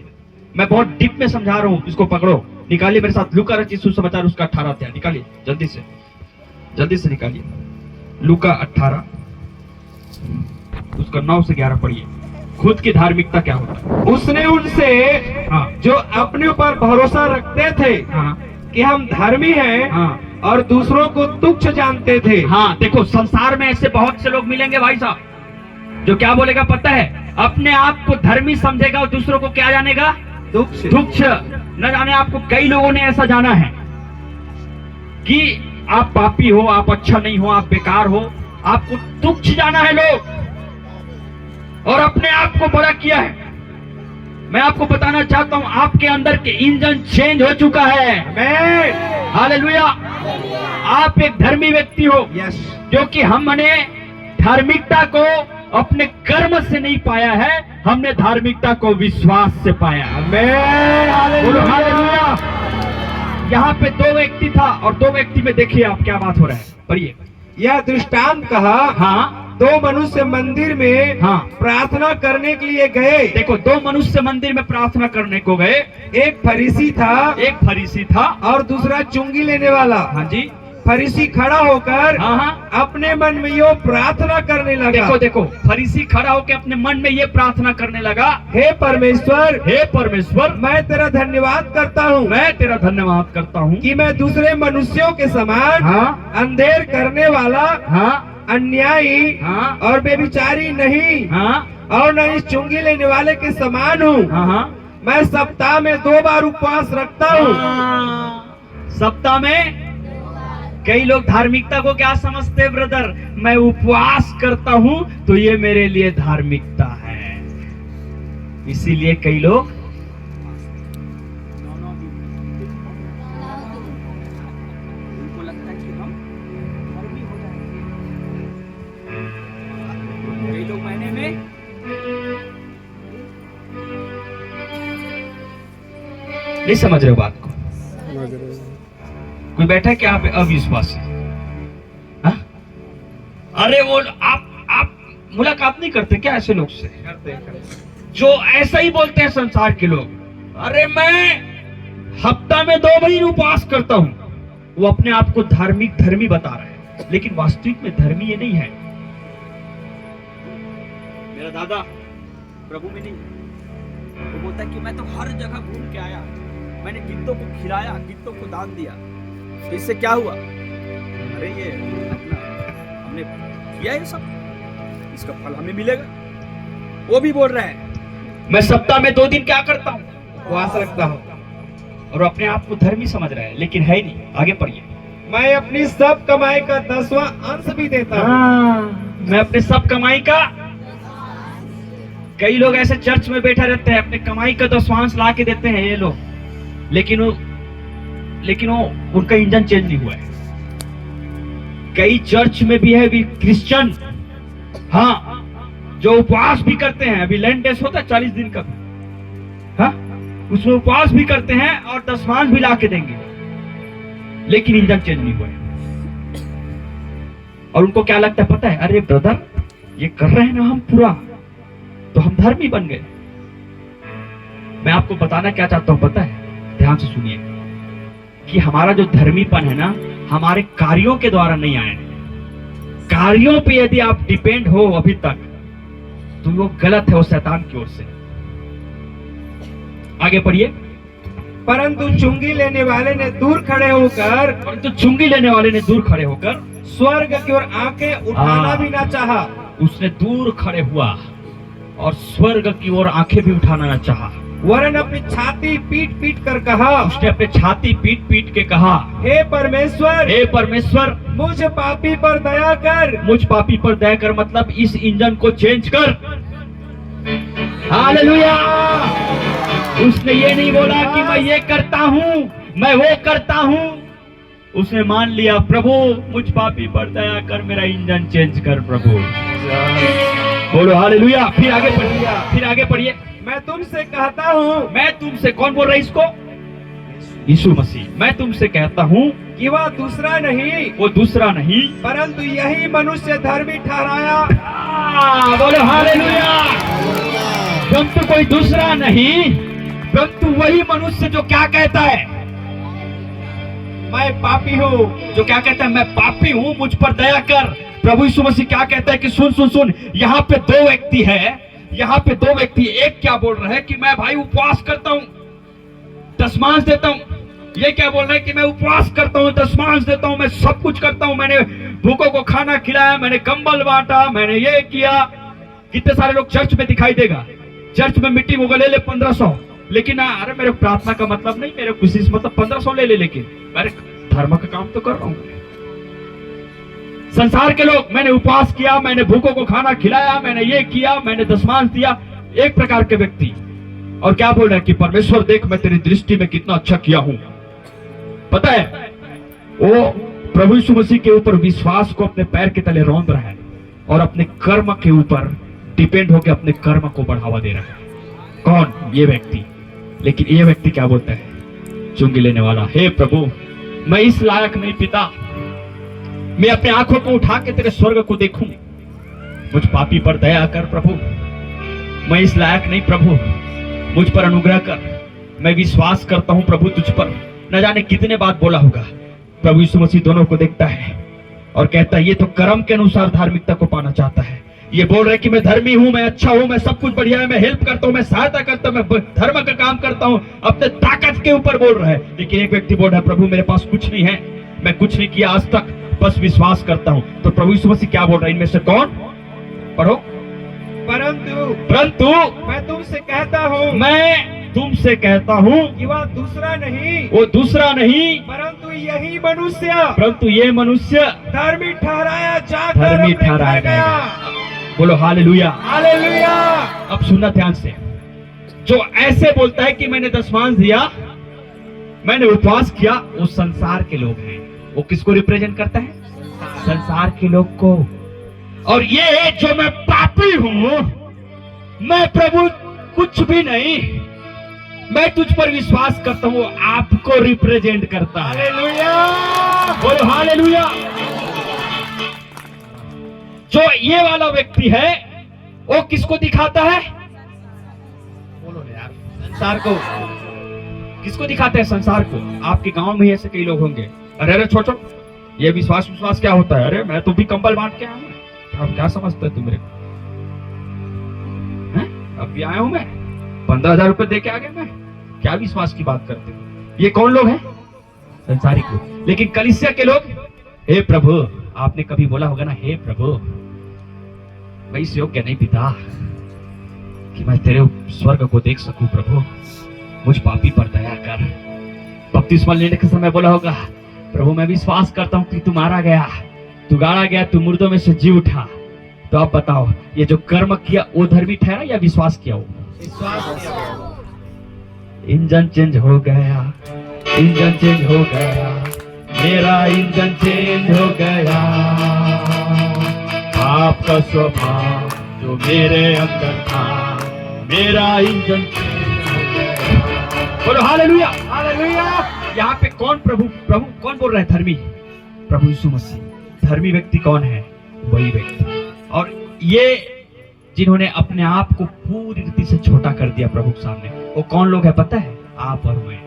Speaker 1: मैं बहुत डीप में समझा रहा हूं, इसको पकड़ो। निकालिए मेरे साथ लूका रचित सुसमाचार उसका 18 अध्याय निकालिए, जल्दी से निकालिए। लूका 18 उसका 9 से 11 पढ़िए। खुद की धार्मिकता क्या होता है?
Speaker 2: उसने उनसे
Speaker 1: हाँ
Speaker 2: जो अपने ऊपर भरोसा रखते थे
Speaker 1: हाँ
Speaker 2: कि हम धर्मी हैं
Speaker 1: हाँ
Speaker 2: और दूसरों को तुच्छ जानते थे।
Speaker 1: हाँ देखो संसार में ऐसे बहुत से लोग मिलेंगे भाई साहब जो क्या बोलेगा पता है? अपने आप को धर्मी समझेगा और दूसरों को क्या जानेगा? तुच्छ। न जाने आपको कई लोगों ने ऐसा जाना है कि आप पापी हो, आप अच्छा नहीं हो, आप बेकार हो, आपको तुच्छ जाना है लोग और अपने आप को बड़ा किया है। मैं आपको बताना चाहता हूं आपके अंदर के इंजन चेंज हो चुका है।
Speaker 2: आमीन।
Speaker 1: हालेलुया। आप एक धर्मी व्यक्ति हो।
Speaker 2: यस।
Speaker 1: क्योंकि हमने धार्मिकता को अपने कर्म से नहीं पाया है, हमने धार्मिकता को विश्वास से पाया।
Speaker 2: आमीन।
Speaker 1: बोलो हालेलुया। यहाँ पे 2 व्यक्ति था और 2 व्यक्ति में देखिए आप क्या बात हो रहा है, पढ़िए।
Speaker 2: यह दृष्टांत कहा।
Speaker 1: हाँ
Speaker 2: 2 मनुष्य मंदिर में
Speaker 1: हाँ
Speaker 2: प्रार्थना करने के लिए गए।
Speaker 1: देखो 2 मनुष्य मंदिर में प्रार्थना करने को गए।
Speaker 2: एक फरीसी था और दूसरा चुंगी लेने वाला।
Speaker 1: हाँ जी।
Speaker 2: फरीसी खड़ा होकर
Speaker 1: हाँ
Speaker 2: अपने मन में यो प्रार्थना करने लगा।
Speaker 1: देखो फरीसी खड़ा होकर अपने मन में ये प्रार्थना करने लगा,
Speaker 2: हे परमेश्वर,
Speaker 1: मैं
Speaker 2: तेरा धन्यवाद करता हूँ
Speaker 1: कि
Speaker 2: मैं दूसरे मनुष्यों के समान
Speaker 1: हाँ
Speaker 2: अंधेर करने वाला,
Speaker 1: हाँ
Speaker 2: अन्यायी
Speaker 1: हाँ
Speaker 2: और बेविचारी नहीं,
Speaker 1: हाँ
Speaker 2: और न इस चुंगी लेने वाले के समान हूँ।
Speaker 1: हाँ
Speaker 2: मैं सप्ताह में 2 बार उपवास रखता हूँ।
Speaker 1: सप्ताह में कई लोग धार्मिकता को क्या समझते हैं ब्रदर? मैं उपवास करता हूँ तो ये मेरे लिए धार्मिकता है। इसीलिए कई लोग
Speaker 3: उनको लगता है कि हम धर्मी हो जाएंगे। कई लोग महीने में
Speaker 1: नहीं समझ रहे हो बात को। कोई बैठा है कि आप अविश्वासी? हाँ? अरे वो आप मुलाकात नहीं करते क्या ऐसे लोग से? जो ऐसा ही बोलते हैं संसार के लोग, अरे मैं हफ्ता में 2 महीने उपवास करता हूं। वो अपने आप को धार्मिक धर्मी बता रहे हैं, लेकिन वास्तविक में धर्मी ये नहीं है।
Speaker 3: मेरा दादा प्रभु में नहीं, वो बोलता है कि मैं तो हर जगह घूम के आया, मैंने गिद्धों को खिलाया, गिद्धों को दान दिया, तो इससे क्या हुआ? अरे ये अपना हमने किया ये सब, इसका फल हमें मिलेगा। वो भी बोल रहा है
Speaker 1: मैं सप्ताह में 2 दिन क्या करता हूँ? उपवास रखता हूँ। और अपने आप को धर्मी समझ रहा है, लेकिन है नहीं। आगे पढ़िए।
Speaker 2: मैं अपनी सब कमाई का 10वां अंश भी देता हूँ।
Speaker 1: मैं अपने सब कमाई का, कई लोग ऐसे चर्च में बैठे रहते हैं, अपने कमाई का 10वांश ला के देते हैं ये लोग, लेकिन वो उनका इंजन चेंज नहीं हुआ है। कई चर्च में भी है भी क्रिश्चियन, हाँ, जो उपवास भी करते हैं। अभी लैंड डेस होता है 40 दिन का, हाँ, उसमें उपवास भी करते हैं और 10वांश भी ला के देंगे, लेकिन इंजन चेंज नहीं हुआ है। और उनको क्या लगता है पता है? अरे ब्रदर, ये कर रहे हैं ना हम पूरा, तो हम धर्मी बन गए। मैं आपको बताना क्या चाहता हूं पता है? ध्यान से सुनिए कि हमारा जो धर्मीपन है ना, हमारे कार्यों के द्वारा नहीं आए। कार्यों पे यदि आप डिपेंड हो अभी तक, तो वो गलत है, वो शैतान की ओर से। आगे पढ़िए।
Speaker 2: परंतु चुंगी लेने वाले ने दूर खड़े होकर,
Speaker 1: परंतु चुंगी लेने वाले ने दूर खड़े होकर
Speaker 2: स्वर्ग की ओर आंखें उठाना भी ना चाहा।
Speaker 1: उसने दूर खड़े हुआ और स्वर्ग की ओर आंखें भी उठाना न चाहा,
Speaker 2: वरन अपनी छाती पीट पीट कर कहा,
Speaker 1: उसने अपने छाती पीट पीट के कहा,
Speaker 2: हे परमेश्वर,
Speaker 1: हे परमेश्वर,
Speaker 2: मुझ पापी पर दया कर।
Speaker 1: मुझ पापी पर दया कर, मतलब इस इंजन को चेंज कर। हालेलुया। उसने ये नहीं बोला कि मैं ये करता हूँ, मैं वो करता हूँ। उसने मान लिया, प्रभु मुझ पापी पर दया कर, मेरा इंजन चेंज कर प्रभु। बोलो हालेलुया। फिर आगे पढ़िए, फिर आगे पढ़िए।
Speaker 2: मैं तुमसे कहता हूँ,
Speaker 1: मैं तुमसे, कौन बोल रहा है इसको? यीशु मसीह। मैं तुमसे कहता हूँ
Speaker 2: कि वह दूसरा नहीं,
Speaker 1: वो दूसरा नहीं,
Speaker 2: परंतु यही मनुष्य धर्मी ठहराया।
Speaker 1: बोलो हालेलुया। परंतु कोई दूसरा नहीं, परंतु वही मनुष्य जो क्या कहता है?
Speaker 2: मैं पापी हूँ।
Speaker 1: जो क्या कहता है? मैं पापी हूँ, मुझ पर दया कर। प्रभु यीशु मसीह क्या कहता है कि सुन सुन सुन, यहाँ पे 2 व्यक्ति है, यहाँ पे 2 व्यक्ति। एक क्या बोल रहा है कि मैं भाई उपवास करता हूँ, 10वांश देता हूँ। ये क्या बोल रहा है कि मैं उपवास करता हूँ, 10वांश देता हूँ, मैं सब कुछ करता हूँ, मैंने भूखों को खाना खिलाया, मैंने कंबल बांटा, मैंने ये किया। कितने सारे लोग चर्च में दिखाई देगा, चर्च में मीटिंग होगा, ले ले 1500, लेकिन अरे मेरे प्रार्थना का मतलब नहीं, मेरे खुशी से मतलब 1500 ले ले, लेकिन अरे धर्म का काम तो कर रहा हूँ। संसार के लोग, मैंने उपवास किया, मैंने भूखों को खाना खिलाया, मैंने ये किया, मैंने 10वांश दिया। एक प्रकार के व्यक्ति, और क्या बोल रहा है कि परमेश्वर देख मैं तेरी दृष्टि में कितना अच्छा किया हूं। पता है, वो प्रभु यीशु मसीह के ऊपर विश्वास को अपने पैर के तले रौंद रहा है और अपने कर्म के ऊपर डिपेंड होकर अपने कर्म को बढ़ावा दे रहा है। कौन? ये व्यक्ति। लेकिन ये व्यक्ति क्या बोलता है? चुंगी लेने वाला, हे प्रभु मैं इस लायक नहीं पिता, मैं अपने आंखों को उठा के तेरे स्वर्ग को देखूं, मुझ पापी पर दया कर प्रभु, मैं इस लायक नहीं प्रभु, मुझ पर अनुग्रह कर, मैं विश्वास करता हूं प्रभु तुझ पर। न जाने कितने बात बोला होगा। प्रभु यीशु मसीह दोनों को देखता है और कहता है ये तो कर्म के अनुसार धार्मिकता को पाना चाहता है। ये बोल रहे कि मैं धर्मी हूं, मैं अच्छा हूं, मैं सब कुछ बढ़िया है, मैं हेल्प करता हूं, मैं सहायता करता हूं, मैं धर्म का काम करता हूं, अपने ताकत के ऊपर बोल रहा है। लेकिन एक व्यक्ति बोल रहा है प्रभु मेरे पास कुछ नहीं है, मैं कुछ नहीं किया आज तक, बस विश्वास करता हूं। तो प्रभु यीशु मसीह क्या बोल रहा है? इनमें से कौन? पढ़ो। परंतु
Speaker 2: मैं तुमसे कहता हूँ,
Speaker 1: मैं तुमसे कहता हूँ
Speaker 2: कि वह दूसरा नहीं,
Speaker 1: वो दूसरा नहीं,
Speaker 2: परंतु यही मनुष्य,
Speaker 1: परंतु ये मनुष्य
Speaker 2: धर्मी ठहराया जाकर
Speaker 1: धर्मी
Speaker 2: अपने
Speaker 1: ठहराया
Speaker 2: घर गया।
Speaker 1: बोलो हालेलुया।
Speaker 2: हालेलुया।
Speaker 1: अब सुनना ध्यान से, जो ऐसे बोलता है कि मैंने दशमांश दिया, मैंने उपवास किया, वो संसार के लोग हैं। वो किसको रिप्रेजेंट करता है? संसार के लोग को। और ये जो मैं पापी हूं, मैं प्रभु कुछ भी नहीं, मैं तुझ पर विश्वास करता हूं, आपको रिप्रेजेंट करता है।
Speaker 2: हालेलुया,
Speaker 1: बोलो हालेलुया। जो ये वाला व्यक्ति है वो किसको दिखाता है? बोलो ना यार, संसार को। किसको दिखाते हैं? संसार को। आपके गांव में ऐसे कई लोग होंगे, अरे छोड़ो, ये विश्वास क्या होता है? अरे मैं तो भी कंबल बांट के आया हूं, आप क्या समझते हो तुम मेरे को? अब भी आया हूं मैं, 15,000 रुपए दे के आ गया मैं, क्या विश्वास की बात करते हो? ये कौन लोग हैं? संसारिक लोग। लेकिन कलीसिया के लोग, हे प्रभु, आपने कभी बोला होगा ना, हे प्रभु मैं इस योग्य नहीं पिता कि मैं तेरे स्वर्ग को देख सकूं, प्रभु मुझ पापी पर दया कर। बपतिस्मा लेने के समय बोला होगा, प्रभु मैं विश्वास करता हूं कि तू मारा गया, तू गाड़ा गया, तू मुर्दों में से जी उठा। तो आप बताओ, ये जो कर्म किया वो धर्मी ठहरा या विश्वास किया? वो
Speaker 2: विश्वास किया।
Speaker 1: इंजन चेंज हो गया, इंजन चेंज हो गया, मेरा इंजन चेंज हो गया। आपका स्वभाव जो मेरे अंदर था, मेरा इंजन चेंज हो गया। बोलो हालेलुया, हालेलुया। यहाँ पे कौन प्रभु कौन बोल रहा है? धर्मी, प्रभु यीशु मसीह। धर्मी व्यक्ति कौन है? वही व्यक्ति। और ये जिन्होंने अपने आप को पूरी रीति से छोटा कर दिया प्रभु के सामने, वो कौन लोग है पता है? आप और मैं।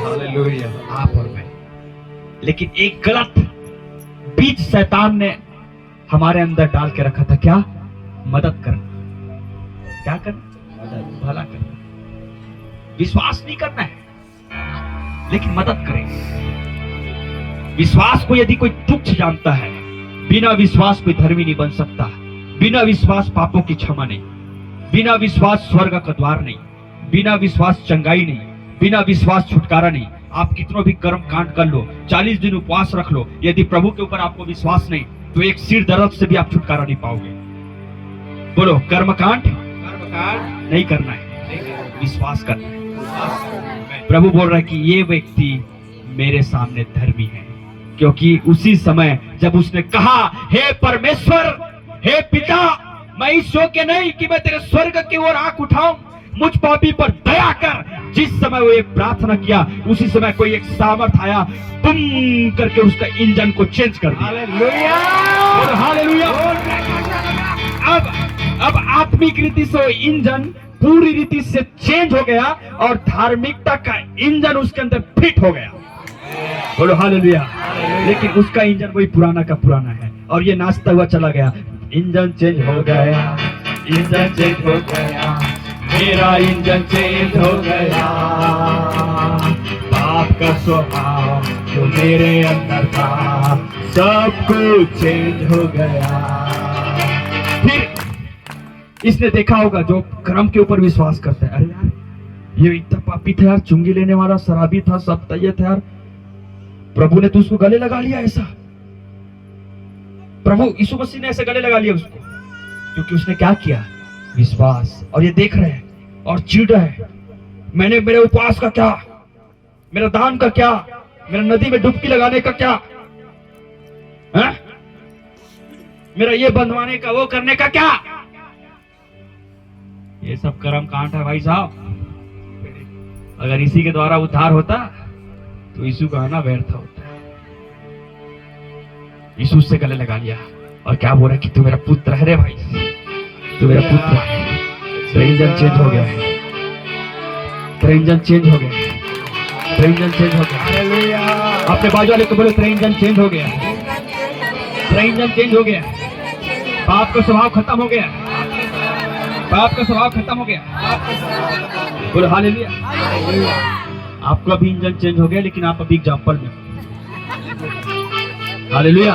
Speaker 2: हालेलुया,
Speaker 1: आप और मैं। लेकिन एक गलत बीज शैतान ने हमारे अंदर डाल के रखा था। क्या? मदद करना। क्या करना? भला करना। विश्वास नहीं करना है, लेकिन मदद करें। विश्वास को यदि कोई तुच्छ जानता है, बिना विश्वास कोई धर्मी नहीं बन सकता। बिना विश्वास पापों की क्षमा नहीं, बिना विश्वास स्वर्ग का द्वार नहीं, बिना विश्वास चंगाई नहीं, बिना विश्वास छुटकारा नहीं। आप कितनों भी कर्म कांड कर लो, 40 दिन उपवास रख लो, यदि प्रभु के ऊपर आपको विश्वास नहीं, तो एक सिर दर्द से भी आप छुटकारा नहीं पाओगे। बोलो, कर्म कांड नहीं करना है, विश्वास करना है। प्रभु बोल रहा है कि ये व्यक्ति मेरे सामने धर्मी है, क्योंकि उसी समय जब उसने कहा, हे परमेश्वर, हे पिता, मैं इस योग्य नहीं कि मैं तेरे स्वर्ग की ओर आंख उठाऊं, मुझ पापी पर दया कर। जिस समय वो एक प्रार्थना किया, उसी समय कोई एक सामर्थ आया, तुम करके उसका इंजन को चेंज कर दिया।
Speaker 2: Hallelujah,
Speaker 1: hallelujah. अब आत्मिक रीति से वो इंजन पूरी रीति से चेंज हो गया और धार्मिकता का इंजन उसके अंदर फिट हो गया। बोलो हालेलुया। लेकिन उसका इंजन वही पुराना का पुराना है और ये नाचता हुआ चला गया। इंजन चेंज हो गया, इंजन चेंज हो गया, मेरा इंजन चेंज हो गया। पाप का स्वभाव जो मेरे अंदर था, सब कुछ चेंज हो गया। फिर इसने देखा होगा, जो कर्म के ऊपर विश्वास करता है, अरे यार ये इतना पापी था यार, चुंगी लेने वाला, शराबी था, सब तैयार था यार, प्रभु ने तो उसको गले लगा लिया। ऐसा प्रभु यीशु मसीह ने ऐसे गले लगा लिया उसको, क्योंकि उसने क्या किया? विश्वास। और ये देख रहे हैं और चिढ़ रहे हैं, मैंने मेरे उपवास का क्या, मेरा दान का क्या, मेरा नदी में डुबकी लगाने का क्या है? मेरा ये बंधवाने का, वो करने का क्या? ये सब कर्म कांड है भाई साहब। अगर इसी के द्वारा उद्धार होता तो यीशु का आना व्यर्थ होता। यीशु से गले लगा लिया और क्या बोला कि तू मेरा पुत्र है रे भाई, तू मेरा पुत्र है। तेरा इंजन चेंज हो गया है, तेरा इंजन चेंज हो गया, तेरा इंजन चेंज हो गया। अपने बाजू वाले को बोलो, तेरा इंजन चेंज हो गया, तेरा इंजन चेंज हो गया। पाप का स्वभाव खत्म हो गया, पाप का स्वभाव खत्म हो गया। बोलो हालेलुया। आपका अभी इंजन चेंज हो गया, लेकिन आप अभी एग्जाम्पल में। हालेलुया।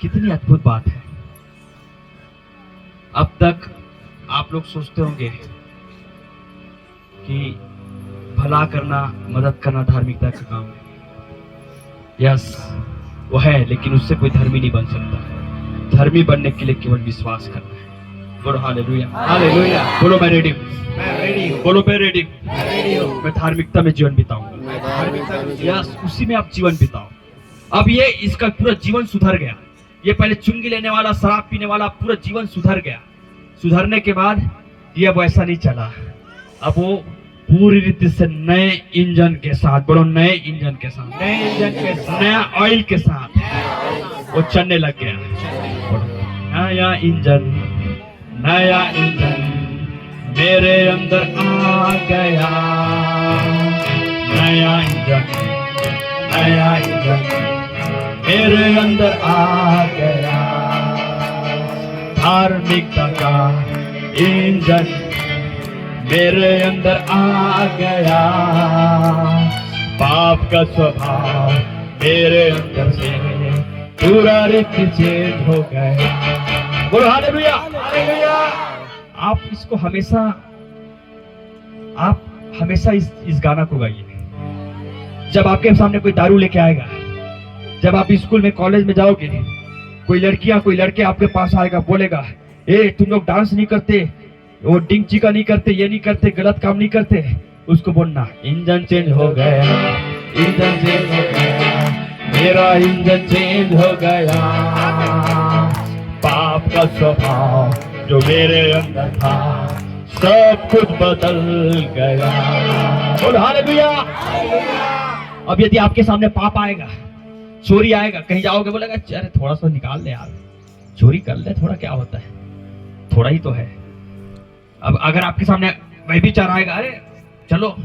Speaker 1: कितनी अद्भुत बात है। अब तक आप लोग सोचते होंगे कि भला करना, मदद करना धार्मिकता का काम है। यस, वो है, लेकिन उससे कोई धर्मी नहीं बन सकता। धर्मी बनने के लिए केवल विश्वास करना है। बोलो हालेलुया।
Speaker 2: हालेलुया।
Speaker 1: बोलो मैं रेडी हूँ।
Speaker 2: मैं रेडी हूँ।
Speaker 1: बोलो मैं रेडी हूँ।
Speaker 2: मैं रेडी हूँ।
Speaker 1: मैं धार्मिकता में जीवन बिताऊंगा।
Speaker 2: मैं धार्मिकता में
Speaker 1: यस, उसी में आप जीवन बिताओ। अब ये इसका पूरा जीवन सुधर गया। ये पहले चुंगी लेने वाला, शराब पीने वाला, पूरा जीवन सुधर गया। सुधरने के बाद ये अब ऐसा नहीं चला। अब वो पूरी रीति से नए इंजन के साथ, बोलो नए इंजन के साथ,
Speaker 2: नए इंजन के साथ,
Speaker 1: नया ऑयल के साथ वो चलने लग गया। नया इंजन, नया इंजन मेरे अंदर आ गया। नया इंजन, नया इंजन मेरे अंदर आ गया। धार्मिकता का इंजन मेरे अंदर आ गया। पाप का स्वभाव मेरे अंदर से पूरा रीति चेंज हो गया। बोलो हालेलुया।
Speaker 2: हालेलुया।
Speaker 1: आप इसको हमेशा, आप हमेशा इस गाना को गाइए। जब आपके सामने कोई दारू लेके आएगा, जब आप स्कूल में, कॉलेज में जाओगे, कोई लड़कियां, कोई लड़के आपके पास आएगा, बोलेगा ए तुम लोग डांस नहीं करते, वो डिंग चिका नहीं करते, ये नहीं करते, गलत काम नहीं करते, उसको बोलना इंजन चेंज हो गया, इंजन चेंज हो गया, मेरा इंजन चेंज हो गया। पाप का स्वभाव जो मेरे अंदर था सब कुछ बदल गया। बोलो हालेलुया। अब यदि आपके सामने पाप आएगा, चोरी आएगा, कहीं जाओगे, बोलेगा अरे थोड़ा सा निकाल ले यार, चोरी कर ले, थोड़ा क्या होता है, थोड़ा ही तो है। अब अगर आपके सामने व्यभिचार आएगा, अरे चलो,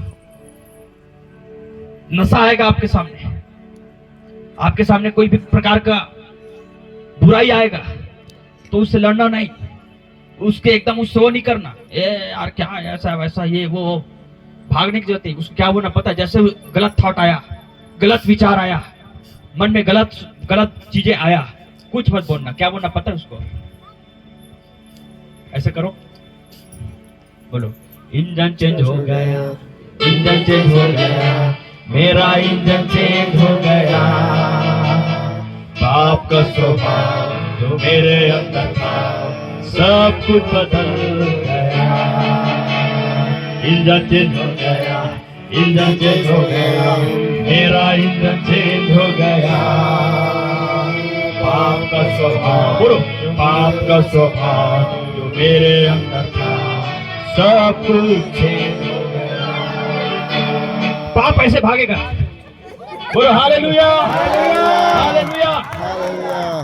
Speaker 1: नशा आएगा आपके सामने कोई भी प्रकार का बुराई आएगा, तो उससे लड़ना नहीं, उसके एकदम उससे वो नहीं करना, ए यार क्या ऐसा वैसा ये वो, भागने की जरूरत नहीं। उसको क्या होना पता, जैसे गलत थॉट आया, गलत विचार आया, मन में गलत चीजें आया, कुछ मत बोलना, क्या बोलना पता है उसको, ऐसे करो, बोलो इंजन चेंज हो गया, इंजन चेंज हो गया, मेरा इंजन चेंज हो गया। पाप का स्वभाव जो मेरे अंदर था सब कुछ बदल गया। इंजन चेंज हो गया, इंजन चेंज हो गया, मेरा इंजन चेंज हो गया। पाप का स्वभाव, बोलो पाप का स्वभाव जो मेरे अंदर था सब कुछ चेंज हो गया। पाप ऐसे भागेगा, बोलो हालेलुया, हालेलुया।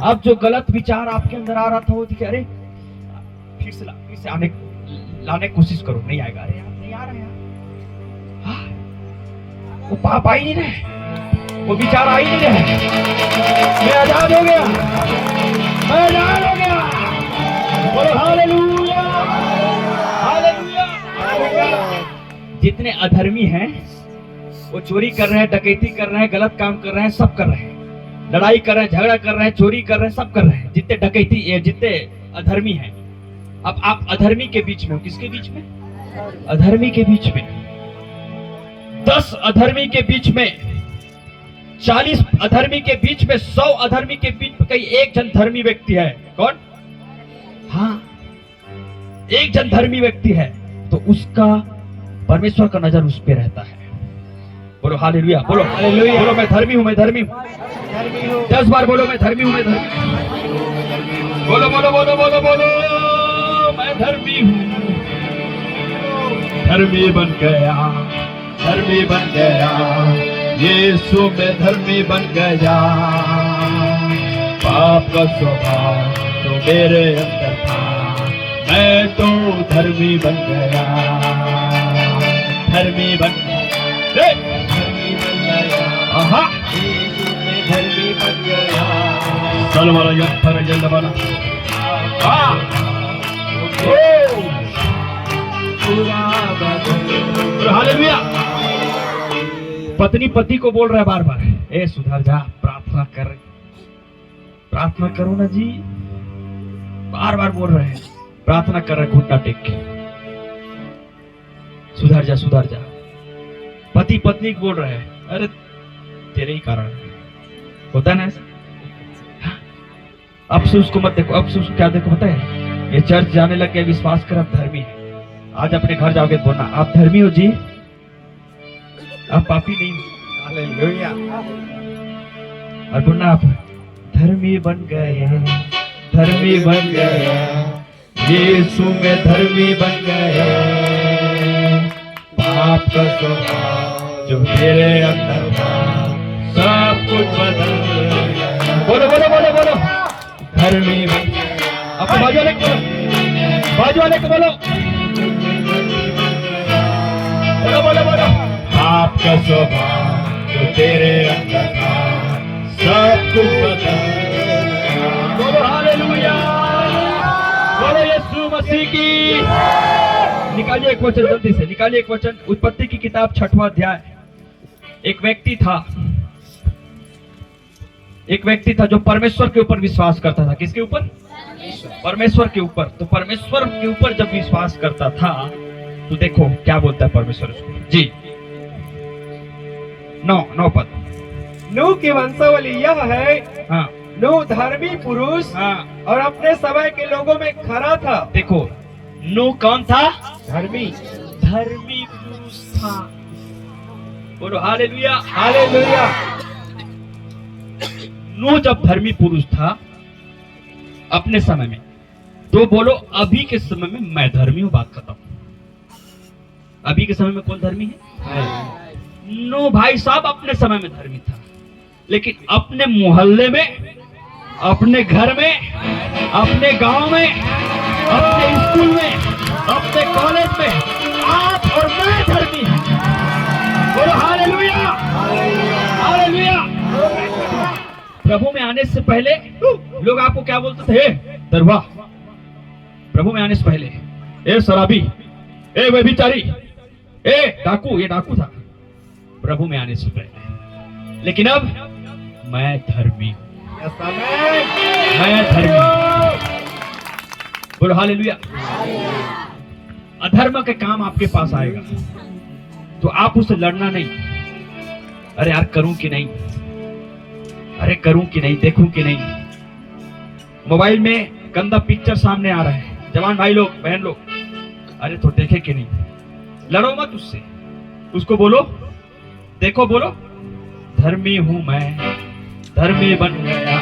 Speaker 1: अब जो गलत विचार आपके अंदर आ रहा था, वो दिखे, अरे फिर से लाने की कोशिश करो, नहीं आएगा, अरे यार नहीं आ रहा यार, वो पाप आ ही नहीं रहे, वो विचार आ ही नहीं रहे, मैं आजाद हो गया, मैं आजाद हो गया। बोलो हालेलुया, हालेलुया। जितने अधर्मी हैं वो चोरी कर रहे हैं, डकैती कर रहे हैं, गलत काम कर रहे हैं, सब कर रहे हैं, लड़ाई कर रहे हैं, झगड़ा कर रहे हैं, चोरी कर रहे हैं, सब कर रहे हैं, जितने डकैती, जितने अधर्मी हैं। अब आप अधर्मी के बीच में हो, किसके बीच में? अधर्मी के बीच में। 10 अधर्मी के बीच में, 40 अधर्मी के बीच में, 100 अधर्मी के बीच में कई एक जन धर्मी व्यक्ति है। कौन? हाँ, एक जन धर्मी व्यक्ति है, तो उसका परमेश्वर का नजर उस पे रहता है। बोलो हालेलुया, बोलो हालेलुया, बोलो मैं धर्मी हूं, मैं धर्मी हूं, 10 बार बोलो मैं धर्मी हूं, मैं धर्मी हूं। बोलो बोलो बोलो बोलो बोलो, मैं धर्मी हूं, धर्मी बन गया, धर्मी बन गया, यीशु में धर्मी बन गया। पाप का स्वभाव तो मेरे अंदर था, मैं तो धर्मी बन गया, धर्मी बन गया, धर्मी बन गया, यीशु में धर्मी बन गया। चल वाला यंत्र जल्द बना, हालेलुया। पत्नी पति को बोल रहा है बार बार, ए सुधर जा, प्रार्थना कर, प्रार्थना करो ना जी, बार बार बोल रहे हैं, प्रार्थना कर रहे, घुटना टेक के, सुधर जा, सुधर जा। पति पत्नी को बोल रहे हैं, अरे तेरे ही कारण होता है ना ऐसा। अब से उसको मत देखो, अब से उसको क्या देखो पता है, ये चर्च जाने लग गए, विश्वास कर अब धर्मी है। आज अपने घर जाओगे तो बोलना आप धर्मी हो जी, आप पापी नहीं हो।
Speaker 2: हालेलुया।
Speaker 1: और बोलना आप धर्मी बन गए, धर्मी बन गए, यीशु में धर्मी बन गए। पाप का स्वभाव जो तेरे अंदर था सब कुछ बदल गया। बोलो बोलो बोलो बोलो, धर्मी बन गए। अब बाजू वाले को बोलो, बाजू वाले को बोलो, बोलो बोलो बोलो। पाप का स्वभाव जो तेरे अंदर था सब कुछ बदल गया। बोलो हालेलुया, बोलो यीशु मसीह की। निकालिए एक वचन, जल्दी से निकालिए एक वचन। उत्पत्ति की किताब 6वां अध्याय। एक व्यक्ति था जो परमेश्वर के ऊपर विश्वास करता था। किसके ऊपर? परमेश्वर के ऊपर। तो परमेश्वर के ऊपर जब विश्वास करता था तो देखो क्या बोलता है परमेश्वर उसको जी। 9 पद।
Speaker 2: नूह की वंशावली यह है,
Speaker 1: हाँ
Speaker 2: नूह धर्मी पुरुष
Speaker 1: हाँ,
Speaker 2: और अपने समय के लोगों में खरा था।
Speaker 1: देखो नूह कौन था?
Speaker 2: धर्मी
Speaker 1: पुरुष था। बोलो हालेलुया।
Speaker 2: हालेलुया।
Speaker 1: नूह जब धर्मी पुरुष था अपने समय में, तो बोलो अभी के समय में मैं धर्मी हूं, बात खत्म। अभी के समय में कौन धर्मी है? नूह भाई साहब अपने समय में धर्मी था, लेकिन अपने मोहल्ले में, अपने घर में, अपने गांव में, अपने स्कूल में, अपने कॉलेज में आप और मैं धर्मी हैं। बोलो हालेलुया, हालेलुया। प्रभु में आने से पहले लोग आपको क्या बोलते थे? दरवा। प्रभु में आने से पहले ए शराबी, ए व्यभिचारी, ए डाकू, ये डाकू था प्रभु में आने से पहले। लेकिन अब मैं धर्मी हूं, मैं धर्मी हूं। बोलो हालेलुया। अधर्म के काम आपके पास आएगा तो आप उसे लड़ना नहीं, अरे यार करूं कि नहीं, अरे करूं कि नहीं, देखूं कि नहीं। मोबाइल में गंदा पिक्चर सामने आ रहा है, जवान भाई लोग बहन लोग, अरे तो देखे कि नहीं, लड़ो मत उससे, उसको बोलो, देखो बोलो धर्मी हूं मैं, धर्मी बन गया,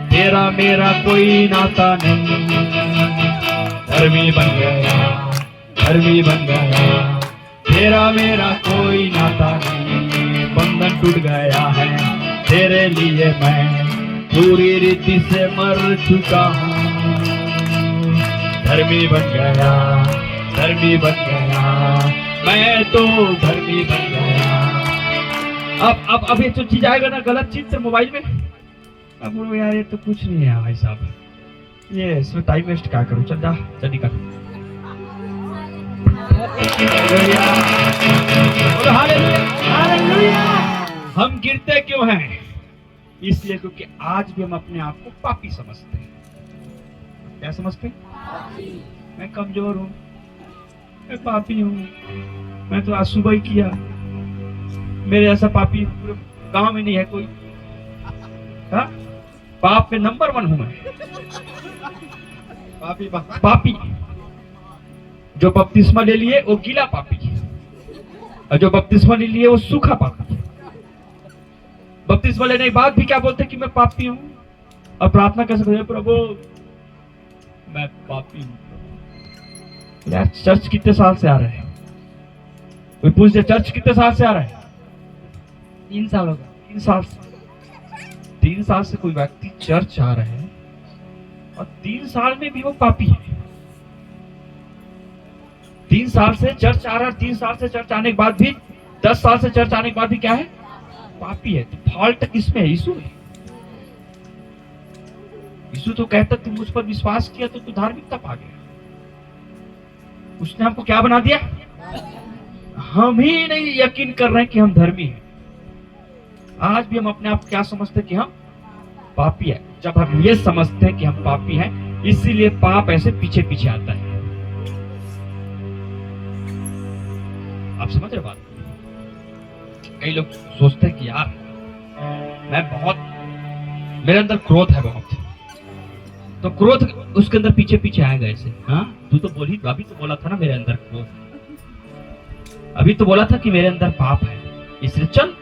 Speaker 1: तेरा मेरा कोई नाता नहीं। धर्मी बन गया, धर्मी बन गया, तेरा मेरा कोई नाता नहीं। बंधन टूट गया है तेरे लिए, मैं पूरी रीति से मर चुका हूँ। धर्मी बन गया, धर्मी बन गया, मैं तो धर्मी बन गया। अब ये जो चीज आएगा ना, गलत चीज से मोबाइल में, अब बोलो यार ये तो कुछ नहीं है भाई साहब, ये इसमें टाइम वेस्ट क्या करूं, चल जा चल निकल। हम गिरते क्यों हैं? इसलिए क्योंकि आज भी हम अपने आप को पापी समझते हैं। क्या समझते हैं? मैं कमजोर हूं, मैं पापी हूं, मैं तो आज सुबह ही किया, मेरे ऐसा पापी पूरे गांव में नहीं है कोई। हा? पाप में नंबर 1 हूं मैं, पापी। जो बपतिस्मा ले लिए वो गीला पापी, और जो बपतिस्मा ले लिए वो सूखा पापी। बपतिस्मा लेने के बाद भी क्या बोलते कि मैं पापी हूं, और प्रार्थना कैसे करते? प्रभु मैं पापी हूं। यार चर्च कितने साल से आ रहा है? कोई पूछ दे चर्च कितने साल से आ रहा है? 3 साल हो गए। 3 साल से, 3 साल से कोई व्यक्ति चर्च आ रहा है और 3 साल में भी वो पापी है। 3 साल से चर्च आ रहा है, 3 साल से चर्च आने के बाद भी, 10 साल से चर्च आने के बाद भी क्या है? पापी है। तो फॉल्ट किसमें है? यीशु है। यीशु तो कहता तू मुझ पर विश्वास किया तो तू धार्मिकता पा गया। उसने हमको क्या बना दिया? हम ही नहीं यकीन कर रहे हैं कि हम धर्मी हैं। आज भी हम अपने आप क्या समझते हैं कि हम पापी है। जब हम ये समझते हैं कि हम पापी हैं, इसीलिए पाप ऐसे पीछे पीछे आता है। आप समझ रहे बात? कई लोग सोचते हैं कि यार मैं बहुत, मेरे अंदर क्रोध है बहुत, तो क्रोध उसके अंदर पीछे पीछे आएगा ऐसे। हाँ, तू तो बोली, अभी तो बोला था ना मेरे अंदर क्रोध, अभी तो बोला था कि मेरे अंदर पाप है, इसलिए चल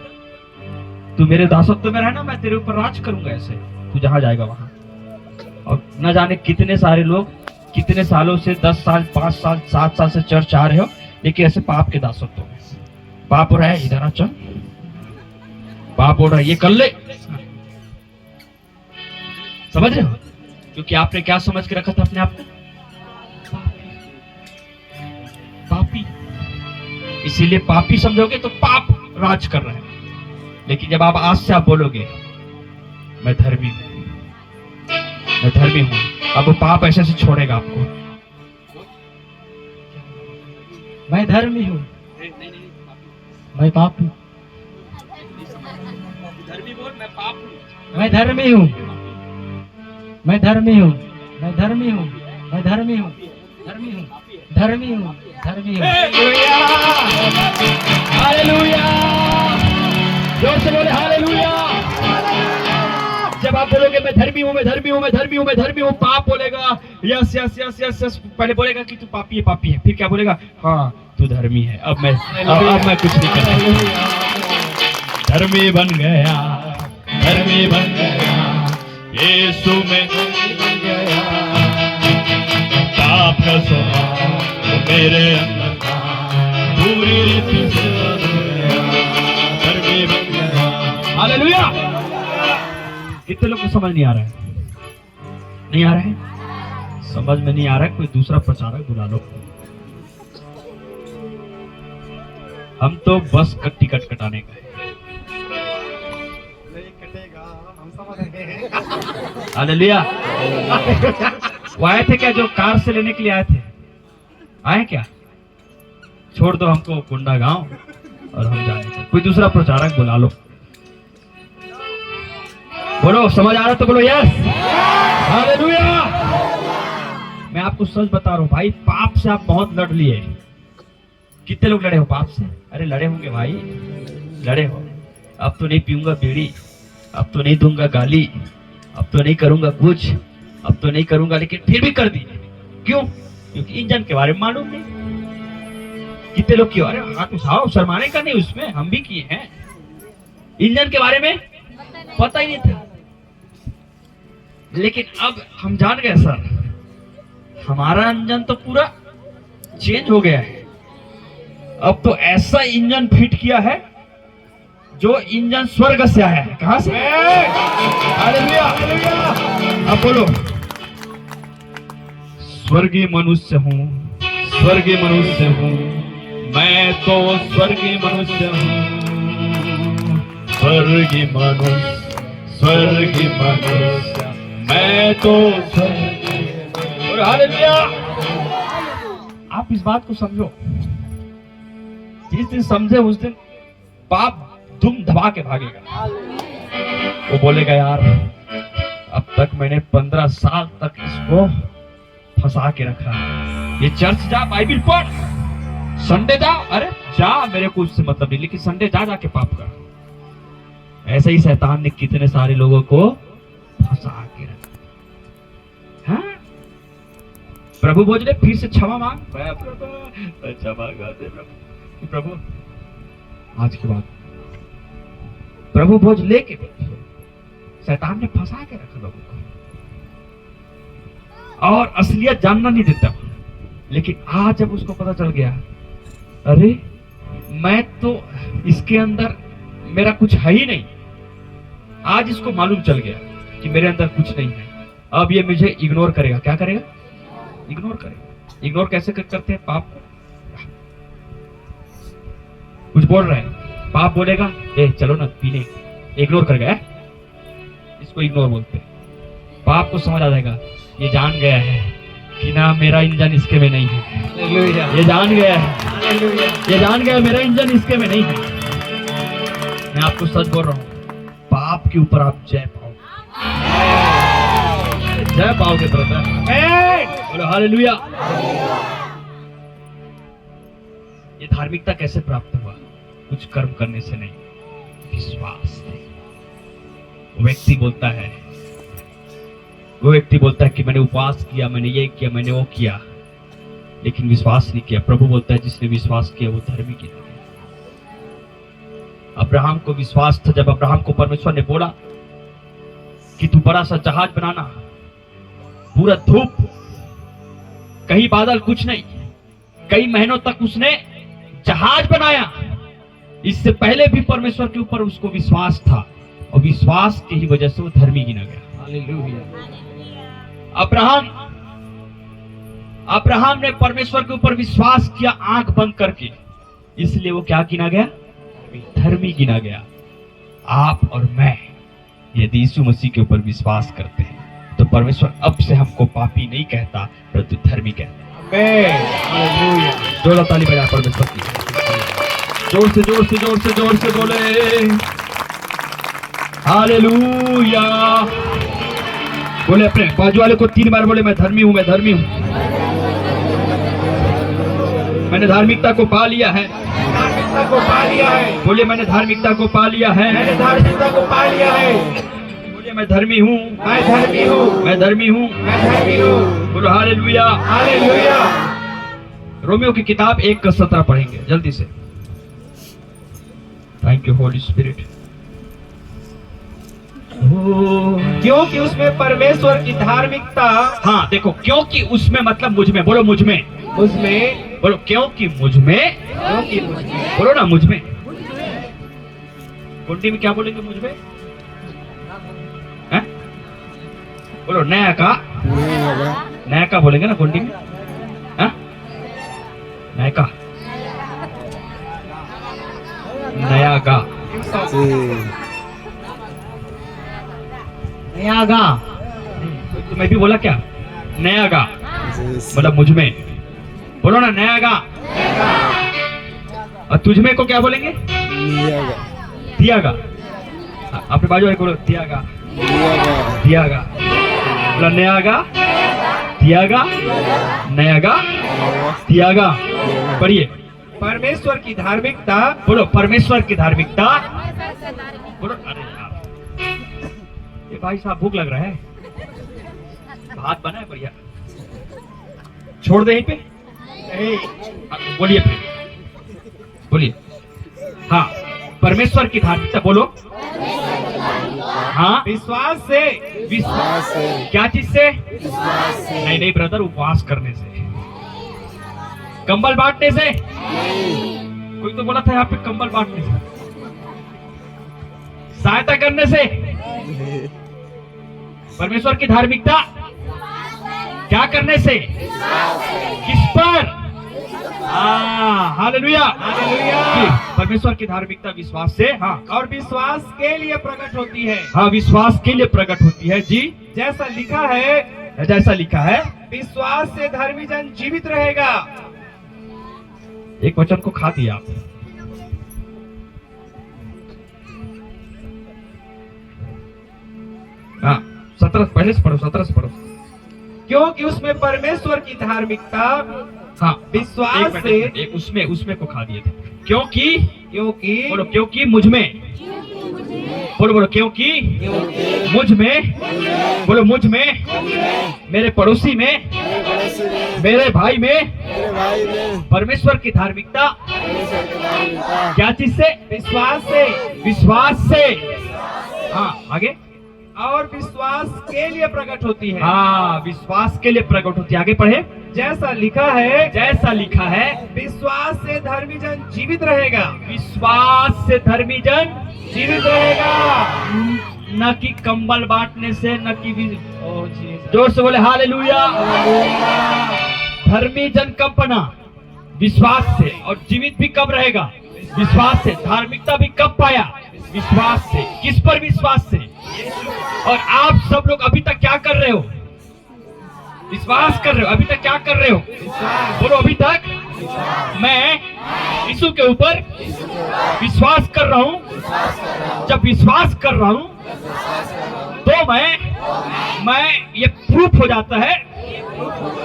Speaker 1: तू मेरे दासत्व में रहना, मैं तेरे ऊपर राज करूंगा ऐसे, तू जहां जाएगा वहां। और न जाने कितने सारे लोग कितने सालों से 10 साल 5 साल 7 साल से चर्च आ रहे हो, लेकिन ऐसे पाप के दासत्व में। पाप हो रहा है, इधर आ चल, पाप हो रहा है, ये कर ले, समझ रहे हो? क्योंकि आपने क्या समझ के रखा था अपने आप को? पापी। इसीलिए पापी समझोगे तो पाप राज कर रहा है। लेकिन जब आप आज से आप बोलोगे मैं धर्मी हूं, मैं धर्मी हूं, अब वो पाप ऐसे से छोड़ेगा आपको।
Speaker 2: मैं धर्मी हूँ, मैं पाप हूँ,
Speaker 3: धर्मी बोल, मैं पाप हूँ।
Speaker 2: मैं धर्मी हूँ, मैं धर्मी हूँ, मैं धर्मी हूँ, मैं धर्मी हूँ, धर्मी हूँ, धर्मी हूँ, धर्मी हूँ।
Speaker 1: हालेलुया, जोर से बोले हालेलुया। जब आप बोलोगे मैं धर्मी हूं, मैं धर्मी हूं, मैं धर्मी हूं, मैं धर्मी हूं, पाप बोलेगा yes yes yes yes yes, पहले बोलेगा कि तू पापी है, पापी है, फिर क्या बोलेगा? हाँ तू धर्मी है, अब मैं कुछ नहीं करता, धर्मी बन गया, धर्मी बन गया, यीशु में पाप का स्वभाव मेरे अंदर था, पूरी रीति से धर्मी बन गया। हालेलुया। कितने लोग को समझ नहीं आ रहा है? नहीं आ रहा है? समझ में नहीं आ रहा है, कोई दूसरा प्रचारक बुला लो। हम तो बस टिकट कटाने का है।
Speaker 2: नहीं कटेगा, हम समझ रहे हैं।
Speaker 1: हालेलुया। वो आए थे क्या जो कार से लेने के लिए आए थे? आए क्या? छोड़ दो हमको कुंडा गांव और हम जाने, कोई दूसरा प्रचारक बुला लो। बोलो, समझ आ रहा तो बोलो यस। हालेलुया। मैं आपको सच बता रहा हूं भाई, पाप से आप बहुत लड़ लिए। कितने लोग लड़े हो पाप से? अरे लड़े होंगे भाई, लड़े हो। अब तो नहीं पीऊंगा बीड़ी, अब तो नहीं दूंगा गाली, अब तो नहीं करूंगा कुछ, अब तो नहीं करूंगा, लेकिन फिर भी कर दी। क्यों? क्योंकि इंजन के बारे में मालूम नहीं। कितने लोग क्यों? अरे हाथ उठाओ, शर्माने का नहीं, उसमें हम भी किए हैं। इंजन के बारे में पता ही नहीं था, लेकिन अब हम जान गए सर, हमारा इंजन तो पूरा चेंज हो गया है। अब तो ऐसा इंजन फिट किया है जो इंजन स्वर्ग से आया है। कहां से? हालेलुया। अब बोलो, स्वर्गीय मनुष्य हूं, स्वर्गीय मनुष्य हूं, मैं तो स्वर्गीय मनुष्य हूं, स्वर्गीय मनुष्य, स्वर्गीय मनुष्य, मैं तो स्वर्गीय। और हालेलुया। आप इस बात को समझो, जिस दिन समझे उस दिन पाप धूम धबा के भागेगा। वो बोलेगा यार अब तक मैंने 15 साल तक इसको फंसा के रखा, ये चर्च जा, बाइबिल पढ़, संडे जा, अरे जा, मेरे को उससे मतलब नहीं, लेकिन संडे जा जाके पाप कर। ऐसे ही शैतान ने कितने सारे लोगों को फंसा के रखा। हाँ? प्रभु भोज ने फिर से क्षमा मांग, क्षमा कर दे प्रभु। आज के बाद प्रभु भोज लेके शैतान ने फंसा के रखा लोगों को, और असलियत जानना नहीं देता। लेकिन आज जब उसको पता चल गया, अरे मैं तो इसके अंदर मेरा कुछ है ही नहीं, आज इसको मालूम चल गया कि मेरे अंदर कुछ नहीं है, अब ये मुझे इग्नोर करेगा। क्या करेगा? इग्नोर करेगा। इग्नोर कैसे करते हैं पाप को? कुछ बोल रहे हैं, पाप बोलेगा ए चलो ना पीने, इग्नोर कर गया, इसको इग्नोर बोलते हैं। पाप को समझ आ जाएगा, ये जान गया है कि ना मेरा इंजन इसके में नहीं है, ये जान गया है, ये जान गया मेरा इंजन इसके में नहीं है। मैं आपको सच बोल रहा हूं, पाप के ऊपर आप जय पाओगे ब्रदर। बोलो हालेलुया। ये धार्मिकता कैसे प्राप्त हुआ? कुछ कर्म करने से नहीं, विश्वास से। वो व्यक्ति बोलता है वो व्यक्ति बोलता है कि मैंने उपवास किया, मैंने ये किया, मैंने वो किया, लेकिन विश्वास नहीं किया। प्रभु बोलता है जिसने विश्वास किया वो धर्मी गिना गया। अब्राहम को विश्वास था। जब अब्राहम को परमेश्वर ने बोला कि तू बड़ा सा जहाज बनाना, पूरा धूप, कहीं बादल, कुछ नहीं, कई महीनों तक उसने जहाज बनाया। इससे पहले भी परमेश्वर के ऊपर उसको विश्वास था और विश्वास की ही वजह से वो धर्मी गिना गया। हालेलुया। अब्राहम ने परमेश्वर के ऊपर विश्वास किया आंख बंद करके, इसलिए वो क्या गिना गया? धर्मी गिना गया। आप और मैं यदि यीशु मसीह के ऊपर विश्वास करते हैं तो परमेश्वर अब से हमको पापी नहीं कहता परंतु धर्मी कहता। हालेलुया। जोर ताली बजा परमेश्वर की। जोर से जोर से जोर से जोर से बोले हालेलुया। बोले अपने बाजू वाले को 3 बार बोले मैं धर्मी हूं, मैं धर्मी हूं, मैंने धार्मिकता को पा लिया है, धार्मिकता को पा लिया है। बोले मैंने धार्मिकता को पा लिया है, मैंने धार्मिकता को पा लिया है। बोले मैं धर्मी हूं, मैं धर्मी हूं, मैं धर्मी हूं, मैं धर्मी हूं। बोलो हालेलुया, हालेलुया। रोमियो की किताब 1:17 पढ़ेंगे जल्दी से। Thank you Holi spirit.
Speaker 4: क्योंकि उसमें परमेश्वर की धार्मिकता,
Speaker 1: हाँ देखो, क्योंकि उसमें मतलब मुझ में, बोलो मुझ में,
Speaker 4: उसमें,
Speaker 1: बोलो क्योंकि मुझ में,
Speaker 4: क्योंकि मुझमें,
Speaker 1: बोलो ना मुझ में। कुंडी में क्या बोलेंगे मुझ में? हैं? बोलो नया का, नया का बोलेंगे ना कुंडी में? हैं? नया का, नया का,
Speaker 2: नया गा।
Speaker 1: तो मैं भी बोला क्या? नया गा मतलब मुझ में, बोलो ना नया गा। और तुझ में को क्या बोलेंगे? दिया गा। अपने बाजू वाले को बोलो दिया गा, दिया गा। बोला नया गा, दिया गा, नया गा, दिया गा। पढ़िए
Speaker 4: परमेश्वर की धार्मिकता,
Speaker 1: बोलो परमेश्वर की धार्मिकता। बोलो अरे यार ये भाई साहब भूख लग रहा है, भात बना है बढ़िया, छोड़ दे यहीं पे। बोलिए फिर, बोलिए। हाँ परमेश्वर की धार्मिकता बोलो। हाँ
Speaker 4: विश्वास से,
Speaker 1: विश्वास से। क्या चीज से? नहीं नहीं ब्रदर, उपवास करने से, कंबल बांटने से। कोई तो बोला था यहाँ पे कंबल बांटने से, सहायता करने से। परमेश्वर की धार्मिकता क्या करने से? किस पर? Hallelujah, hallelujah. परमेश्वर की धार्मिकता विश्वास से, हाँ,
Speaker 4: और विश्वास के लिए प्रकट होती है।
Speaker 1: हाँ विश्वास के लिए प्रकट होती है जी।
Speaker 4: जैसा लिखा है,
Speaker 1: जैसा लिखा है,
Speaker 4: विश्वास से धर्मी जन जीवित रहेगा।
Speaker 1: एक वचन को खा दिया आप। हाँ 17 पहले से पढ़ो, 17 से पढ़ो।
Speaker 4: क्योंकि उसमें परमेश्वर की धार्मिकता,
Speaker 1: हाँ
Speaker 4: विश्वास
Speaker 1: एक
Speaker 4: से,
Speaker 1: एक उसमें को खा दिए थे। क्योंकि,
Speaker 4: क्योंकि,
Speaker 1: बोलो क्योंकि मुझ में, बोलो बोलो क्योंकि मुझ में, बोलो मुझ में, मेरे पड़ोसी में, मेरे भाई में परमेश्वर की धार्मिकता क्या चीज से?
Speaker 4: विश्वास से,
Speaker 1: विश्वास से। हाँ आगे।
Speaker 4: और विश्वास के लिए प्रकट होती है।
Speaker 1: हाँ विश्वास के लिए प्रकट होती है। आगे पढ़े।
Speaker 4: जैसा लिखा है,
Speaker 1: जैसा लिखा है,
Speaker 4: विश्वास से धर्मी जन जीवित रहेगा।
Speaker 1: विश्वास से धर्मी जन
Speaker 4: जीवित रहेगा,
Speaker 1: न कि कंबल बांटने से, न कि जोर से बोले हालेलुया। धर्मी जन कब बना? विश्वास से। और जीवित भी कब रहेगा? विश्वास से। धार्मिकता भी कब पाया? विश्वास से। किस पर? विश्वास से। और आप सब लोग अभी तक क्या कर रहे हो? विश्वास कर रहे हो। अभी तक क्या कर रहे हो? बोलो अभी तक मैं यीशु के ऊपर विश्वास कर रहा हूँ। जब विश्वास कर रहा हूँ तो मैं ये प्रूफ हो जाता है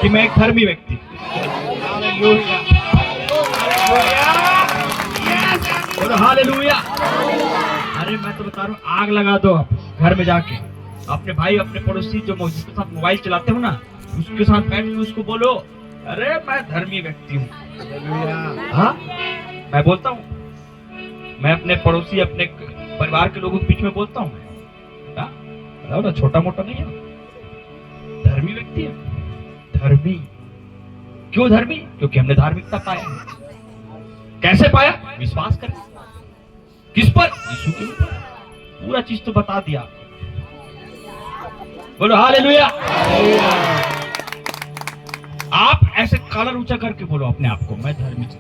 Speaker 1: कि मैं एक धर्मी व्यक्ति। बोलो हालेलुया। अरे मैं तो बता रहा हूँ, आग लगा दो आप घर में जाके, अपने भाई अपने पड़ोसी जो जिसके साथ मोबाइल चलाते हो ना, उसके साथ बैठ के उसको बोलो, अरे मैं धर्मी व्यक्ति हूँ। हाँ, मैं बोलता हूँ, मैं अपने पड़ोसी अपने परिवार के लोगों के बीच में बोलता हूँ, ना छोटा मोटा नहीं है, धर्मी व्यक्ति है। धर्मी क्यों धर्मी? क्योंकि हमने धार्मिकता पाया। कैसे पाया? विश्वास करें। किस पर? यीशु के ऊपर। पूरा चीज तो बता दिया। बोलो हालेलुया। आप ऐसे कलर ऊंचा करके बोलो अपने आप को, मैं धर्मी हूं।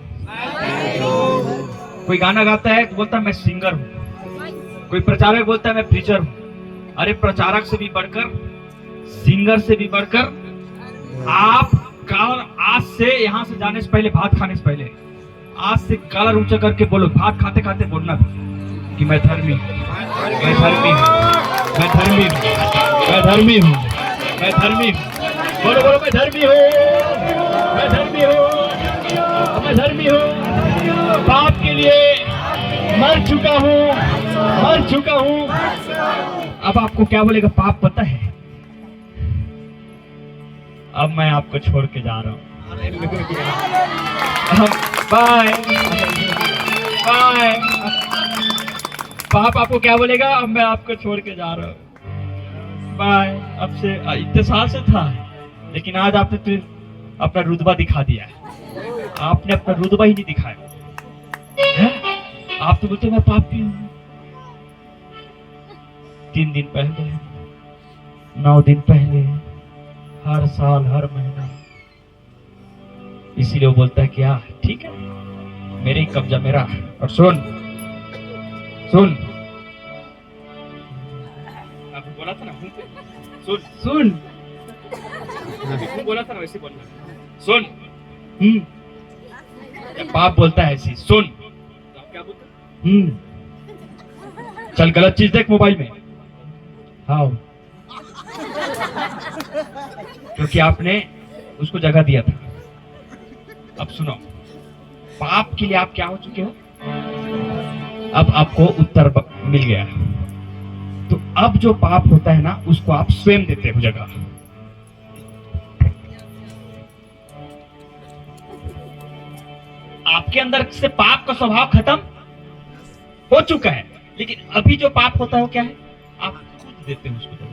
Speaker 1: कोई गाना गाता है तो बोलता है मैं सिंगर हूं। कोई प्रचारक बोलता है मैं प्रीचर हूं। अरे प्रचारक से भी बढ़कर, सिंगर से भी बढ़कर, आप आज से यहां से जाने से पहले, भात खाने से पहले, आज से कलर ऊंचा करके बोलो, भात खाते खाते बोलना कि मैं धर्मी हूं, मैं धर्मी हूं, मैं धर्मी हूं, मैं धर्मी हूं, मैं धर्मी हूं। बोलो बोलो, मैं धर्मी हूं, मैं धर्मी हूं, मैं धर्मी हूं। पाप के लिए मर चुका हूं, मर चुका हूं। अब आपको क्या बोलेगा? पाप पता है, अब मैं आपको छोड़ के जा रहा हूं। Bye bye. पाप आपको क्या बोलेगा? अब मैं आपको छोड़ के जा रहा हूं, बाय। अब से इतने साल से था, लेकिन आज आपने तो अपना रुतबा दिखा दिया है। आपने अपना रुतबा ही नहीं दिखाया है? आप तो बोलते मैं पापी हूं। 3 दिन पहले, 9 दिन पहले, हर साल, हर महीना। इसीलिए वो बोलता है कि हाँ ठीक है, मेरे ही कब्जा मेरा। और सुन सुन, आपने बोला था ना, सुन सुन, बोला था ना वैसे बोलना। सुन, पाप बोलता है ऐसी, सुन। तो आप क्या बोलते? चल गलत चीज देख मोबाइल में। हाँ, क्योंकि आपने उसको जगह दिया था। अब सुनो, पाप के लिए आप क्या हो चुके हो? अब आपको उत्तर मिल गया। तो अब जो पाप होता है ना, उसको आप स्वयं देते हो जगह। आपके अंदर से पाप का स्वभाव खत्म हो चुका है, लेकिन अभी जो पाप होता है वो क्या है? आप खुद देते हो उसको जगह।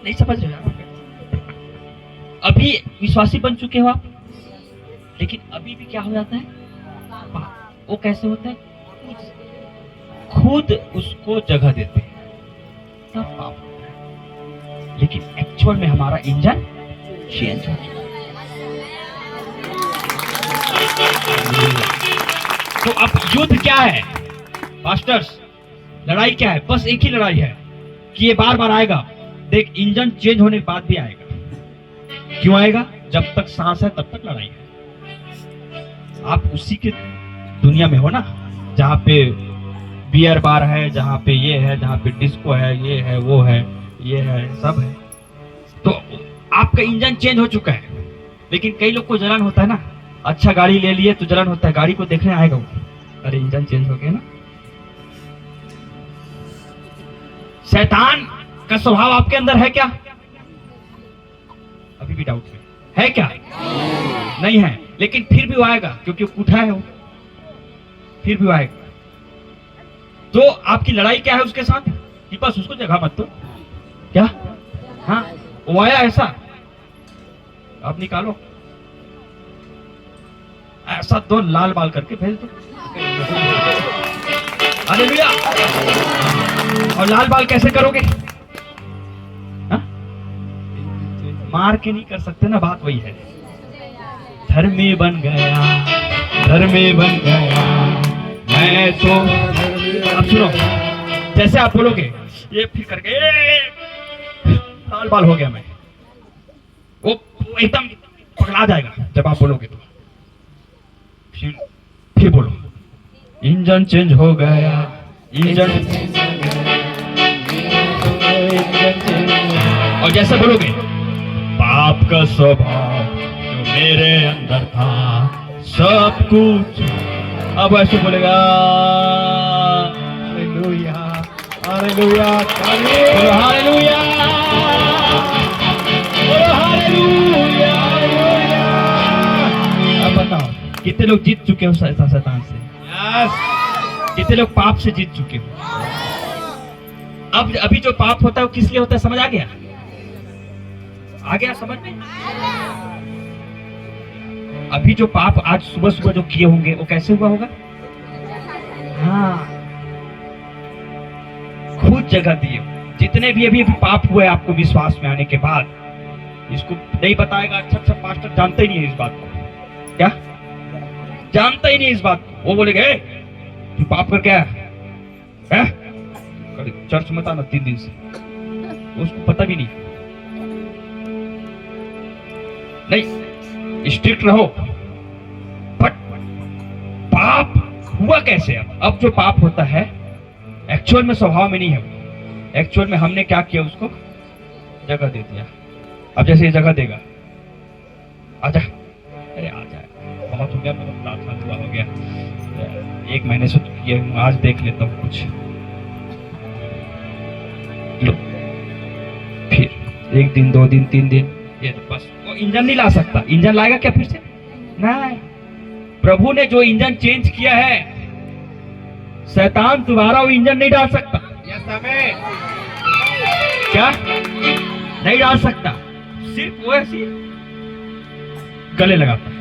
Speaker 1: नहीं समझ रहे आप? अभी विश्वासी बन चुके हो आप, लेकिन अभी भी क्या हो जाता है? पाप। वो कैसे होता है? खुद उसको जगह देते हैं, तब पाप होता है। लेकिन एक्चुअल में हमारा इंजन चेंज हो चुका है। तो अब युद्ध क्या है मास्टर्स? लड़ाई क्या है? बस एक ही लड़ाई है कि ये बार बार आएगा। देख, इंजन चेंज होने के बाद भी आएगा। क्यों आएगा? जब तक सांस है तब तक लड़ाई है। आप उसी के दुनिया में हो ना, जहाँ पे बियर बार है, जहाँ पे ये है, जहाँ पे डिस्को है, ये है, वो है, ये है, सब है। तो आपका इंजन चेंज हो चुका है। लेकिन कई लोग को जलन होता है ना, अच्छा गाड़ी ले लिए तो जलन होता है, गाड़ी को देखने आएगा वो, अरे इंजन चेंज हो गया ना। शैतान का स्वभाव आपके अंदर है क्या? अभी भी डाउट है क्या? नहीं है, लेकिन फिर भी वो आएगा, क्योंकि उठा है वो, फिर भी वो आएगा। तो आपकी लड़ाई क्या है उसके साथ? कि बस उसको जगह मत दो। क्या? हाँ, वो आया ऐसा, आप निकालो, ऐसा दो लाल बाल करके भेज दो। हालेलुया। और लाल बाल कैसे करोगे? हा? मार के नहीं कर सकते ना, बात वही है। धर्मी बन गया, धर्मी बन गया मैं तो। अब सुनो, जैसे आप बोलोगे ये फिर करके लाल बाल हो गया मैं, वो एकदम पकड़ा जाएगा जब आप बोलोगे तो। फिर बोलो, इंजन चेंज हो गया, इंजन। और जैसे बोलोगे पाप का स्वभाव जो मेरे अंदर था सब कुछ, अब ऐसे बोलेगा हालेलुया
Speaker 4: हालेलुया,
Speaker 1: बोलो हालेलुया, बोलो हालेलुया। अब बताओ कितने लोग जीत चुके हो शैतान से? कितने लोग पाप से जीत चुके हो? अब अभी जो पाप होता है वो किस लिए होता है, समझ आ गया? आ गया समझ में? अभी जो पाप आज सुबह सुबह जो किए होंगे वो कैसे हुआ होगा? हाँ, खुद जगह दिए। जितने भी अभी पाप हुए आपको विश्वास में आने के बाद, इसको नहीं बताएगा अच्छा पास्टर जानते ही नहीं है इस बात को। क्या जानता ही नहीं इस बात को? वो बोलेगा तू पाप कर क्या है? चर्च मत आना 3 दिन से, उसको पता भी नहीं। स्ट्रिक्ट रहो, बट पाप हुआ कैसे? अब जो पाप होता है एक्चुअल में स्वभाव में नहीं है, एक्चुअल में हमने क्या किया, उसको जगह दे दिया। अब जैसे ये जगह देगा, आजा, अरे आ जाए, बहुत हो गया, बहुत रात हुआ हो गया, 1 महीने से किए हूं, आज देख लेता हूँ कुछ। लो, फिर 1 दिन 2 दिन 3 दिन, ये बस। वो इंजन नहीं ला सकता। इंजन लाएगा क्या फिर से? नहीं। प्रभु ने जो इंजन चेंज किया है, शैतान दोबारा वो इंजन नहीं डाल सकता। क्या नहीं डाल सकता? सिर्फ वो ऐसी गले लगाता है।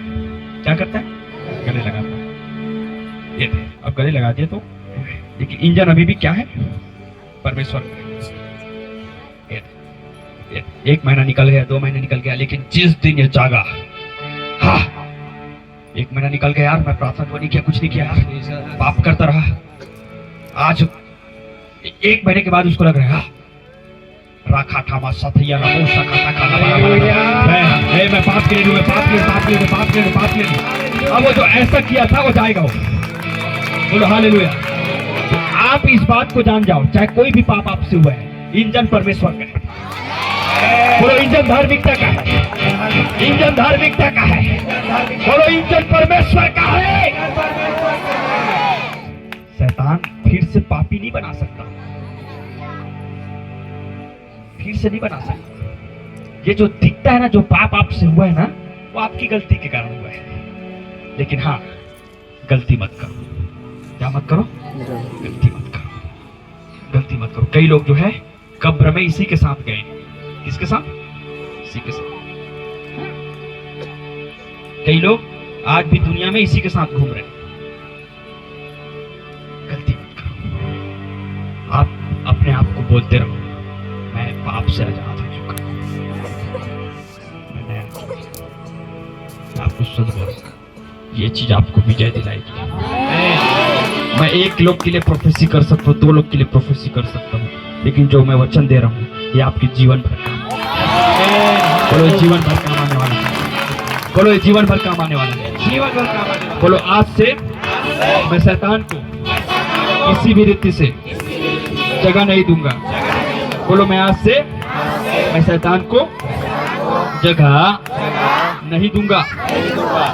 Speaker 1: क्या करता है? गले लगाता है। ये अब गले लगा दिए तो, लेकिन इंजन अभी भी क्या है? परमेश्वर का। 1 महीना निकल गया, 2 महीने निकल गया, लेकिन जिस दिन ये जागा, हाँ 1 महीना निकल गया यार, मैं प्रार्थना तो नहीं किया, कुछ नहीं किया यार, पाप करता रहा। आज 1 महीने के बाद उसको लग रहा है राखा ठामा सथैया नमो सखा खाना मैं पाप के लिए, मैं पाप के लिए, पाप के लिए, पाप के लिए, पाप के लिए। अब वो जो ऐसा किया था वो जाएगा। वो बोलो हालेलुया। आप इस बात को जान जाओ, चाहे कोई भी पाप आपसे हुआ है, इंजन परमेश्वर का है। बोलो इंजन धार्मिकता का है, इंजन धार्मिकता का है। बोलो इंजन परमेश्वर का है। शैतान फिर से पापी नहीं बना सकता, फिर से नहीं बना सकता। ये जो दिखता है ना, जो पाप आपसे हुआ है ना, वो आपकी गलती के कारण हुआ है। लेकिन हाँ, गलती मत करो। क्या मत करो? गलती मत करो, गलती मत करो। कई लोग जो है कब्र में इसी के साथ गए। किसके साथ? इसी के साथ। कई लोग आज भी दुनिया में इसी के साथ घूम रहे हैं। गलती मत करो। आप अपने आप को बोलते रहो, मैं पाप से आजाद हो चुका हूं। मैंने आपको सच बोल, ये चीज आपको विजय दिलाएगी। मैं 1 लोग के लिए प्रोफेसी कर सकता हूँ, 2 लोग के लिए प्रोफेसी कर सकता हूँ, लेकिन जो मैं वचन दे रहा हूँ ये आपके जीवन भर काम। बोलो जीवन भर काम आने वाला है। बोलो जीवन भर काम आने वाला है।
Speaker 4: जीवन भर काम आने वाला।
Speaker 1: बोलो आज से मैं शैतान को किसी भी रीति से जगह नहीं दूंगा। बोलो मैं आज से मैं शैतान को जगह नहीं दूंगा।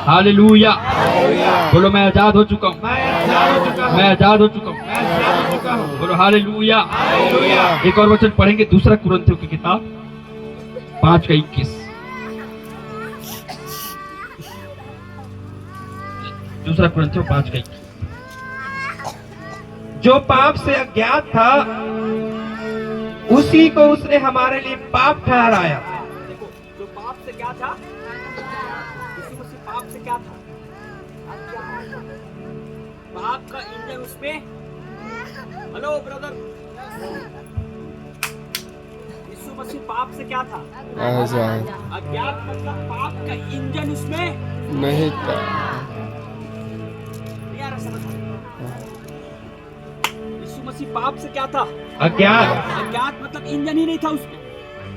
Speaker 1: हालेलुया। बोलो मैं आजाद हो चुका हूँ, मैं आजाद हो चुका हूँ। बोलो हालेलुया। एक और वचन पढ़ेंगे, 2 कुरिन्थियों की किताब 5:21। 2 कुरिन्थियों 5:21।
Speaker 4: जो पाप से अज्ञात था उसी को उसने हमारे लिए पाप ठहराया।
Speaker 3: देखो, जो पाप से क्या था, यीशु मसीह पाप से क्या था? पाप का इंजन उसमें, हेलो ब्रदर, यीशु मसीह पाप से क्या था? अज्ञात। मतलब पाप का इंजन उसमें
Speaker 5: नहीं था।
Speaker 3: यार समझ, यीशु मसीह पाप से क्या था?
Speaker 4: अज्ञात।
Speaker 3: अज्ञात मतलब इंजन ही नहीं था उसमें।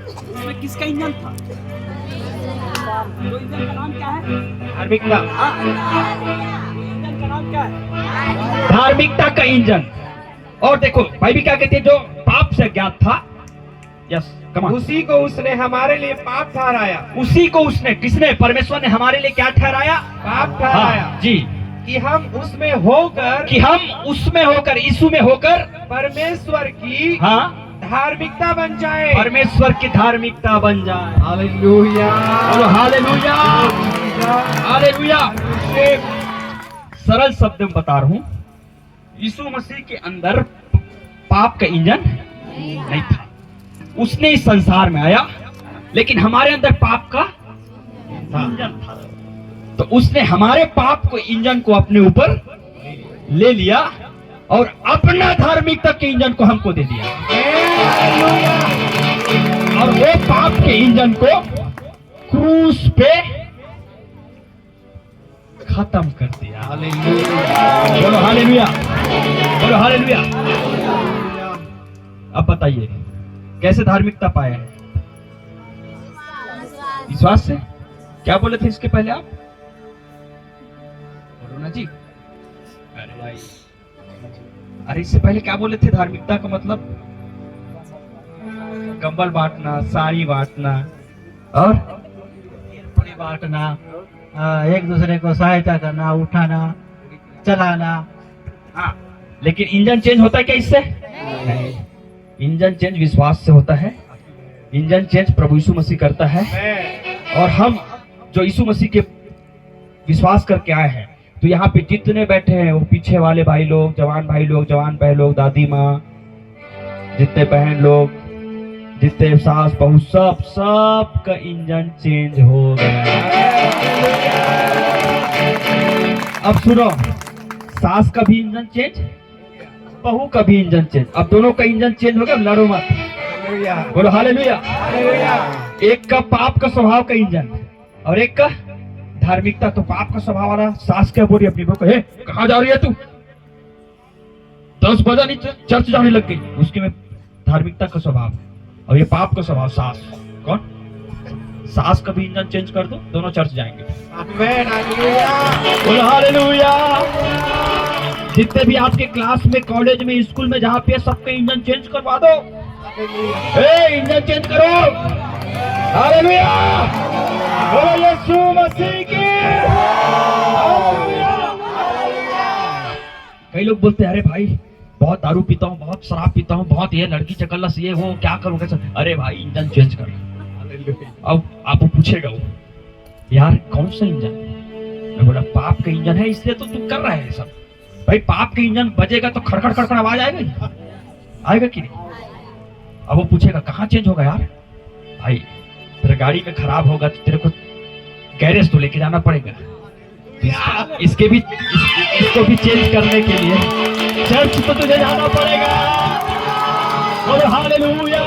Speaker 3: उसमें किसका इंजन था? तो इंजन का नाम क्या है?
Speaker 4: धार्मिकता।
Speaker 3: इंजन का नाम क्या है?
Speaker 1: धार्मिकता का इंजन। और देखो बाइबल क्या कहती है, जो पाप से अज्ञात था, यस कमान,
Speaker 4: उसी को उसने हमारे लिए पाप ठहराया।
Speaker 1: उसी को उसने, किसने? परमेश्वर ने हमारे लिए क्या ठहराया?
Speaker 4: पाप ठहराया।
Speaker 1: हाँ, जी,
Speaker 4: कि हम उसमें होकर,
Speaker 1: कि हम उसमें होकर, यीशु में होकर
Speaker 4: परमेश्वर की
Speaker 1: हाँ
Speaker 4: धार्मिकता बन जाए।
Speaker 1: परमेश्वर की धार्मिकता बन जाए।
Speaker 4: हालेलुया,
Speaker 1: बोलो हालेलुया, हालेलुया। एक सरल शब्द में बता रहा हूँ, यीशु मसीह के अंदर पाप का इंजन नहीं था। उसने इस संसार में आया, लेकिन हमारे अंदर पाप का इंजन था। तो उसने हमारे पाप को इंजन को अपने ऊपर ले लिया और अपना धार्मिकता के इंजन को हमको दे दिया, और वो पाप के इंजन को क्रूस पे खत्म कर दिया। बोलो हालेलुया, बोलो हालेलुया। अब बताइए कैसे धार्मिकता पाया है? विश्वास से। क्या बोले थे इसके पहले आप? बोलो ना जी। अरे भाई, अरे इससे पहले क्या बोले थे? धार्मिकता का मतलब कंबल बांटना, साड़ी बांटना और
Speaker 2: पूरी बांटना, एक दूसरे को सहायता करना, उठाना, चलाना।
Speaker 1: हाँ, लेकिन इंजन चेंज होता है क्या इससे? नहीं। इंजन चेंज विश्वास से होता है। इंजन चेंज प्रभु यीशु मसीह करता है। और हम जो यीशु मसीह के विश्वास करके आए हैं, तो यहाँ पे जितने बैठे हैं वो पीछे वाले भाई लोग, जवान भाई लोग, जवान बहन लोग, दादी माँ, जितने बहन लोग, जितने सास बहू, सब का इंजन चेंज हो गया। अब सुनो, सास का भी इंजन चेंज, बहू का भी इंजन चेंज। अब दोनों का इंजन चेंज हो गया, लड़ो मत। बोलो हालेलुया। एक का पाप का स्वभाव का इंजन और एक का धार्मिकता। तो पाप का स्वभाव वाला सास क्या बोली अपनी बहू को, हे कहाँ जा रही है तू? 10 बजा नहीं चर्च जाने लग गई। उसके में धार्मिकता का स्वभाव और ये पाप का स्वभाव। सास कौन? सास का भी इंजन चेंज कर दो, दोनों चर्च जाएंगे। बोलो हालेलुया। जितने भी आपके क्लास में, कॉलेज में, स्कूल में जहाँ पे, सबके इंजन चेंज करवा दो। इंजन चेंज करो। हालेलुया। बोलो यीशु मसीह की। कई लोग बोलते हैं, अरे भाई बहुत दारू पीता हूँ, बहुत शराब पीता हूँ, बहुत ये लड़की चकल्लस, ये वो, क्या करूँ कैसे? अरे भाई इंजन चेंज कर। अब आपको पूछेगा वो, यार कौन सा इंजन? मैं बोला पाप का इंजन है, इसलिए तो तुम कर रहे हैं सब। भाई पाप के इंजन बजेगा तो खड़खड़ खड़खड़ आवाज आएगा, आएगा कि नहीं? अब वो पूछेगा कहाँ चेंज होगा यार? भाई तेरा गाड़ी में खराब होगा तो तेरे को गैरेज तो लेके जाना पड़ेगा। तो इसको भी चेंज करने के लिए चर्च तो तुझे जाना पड़ेगा। बोलो हालेलुया,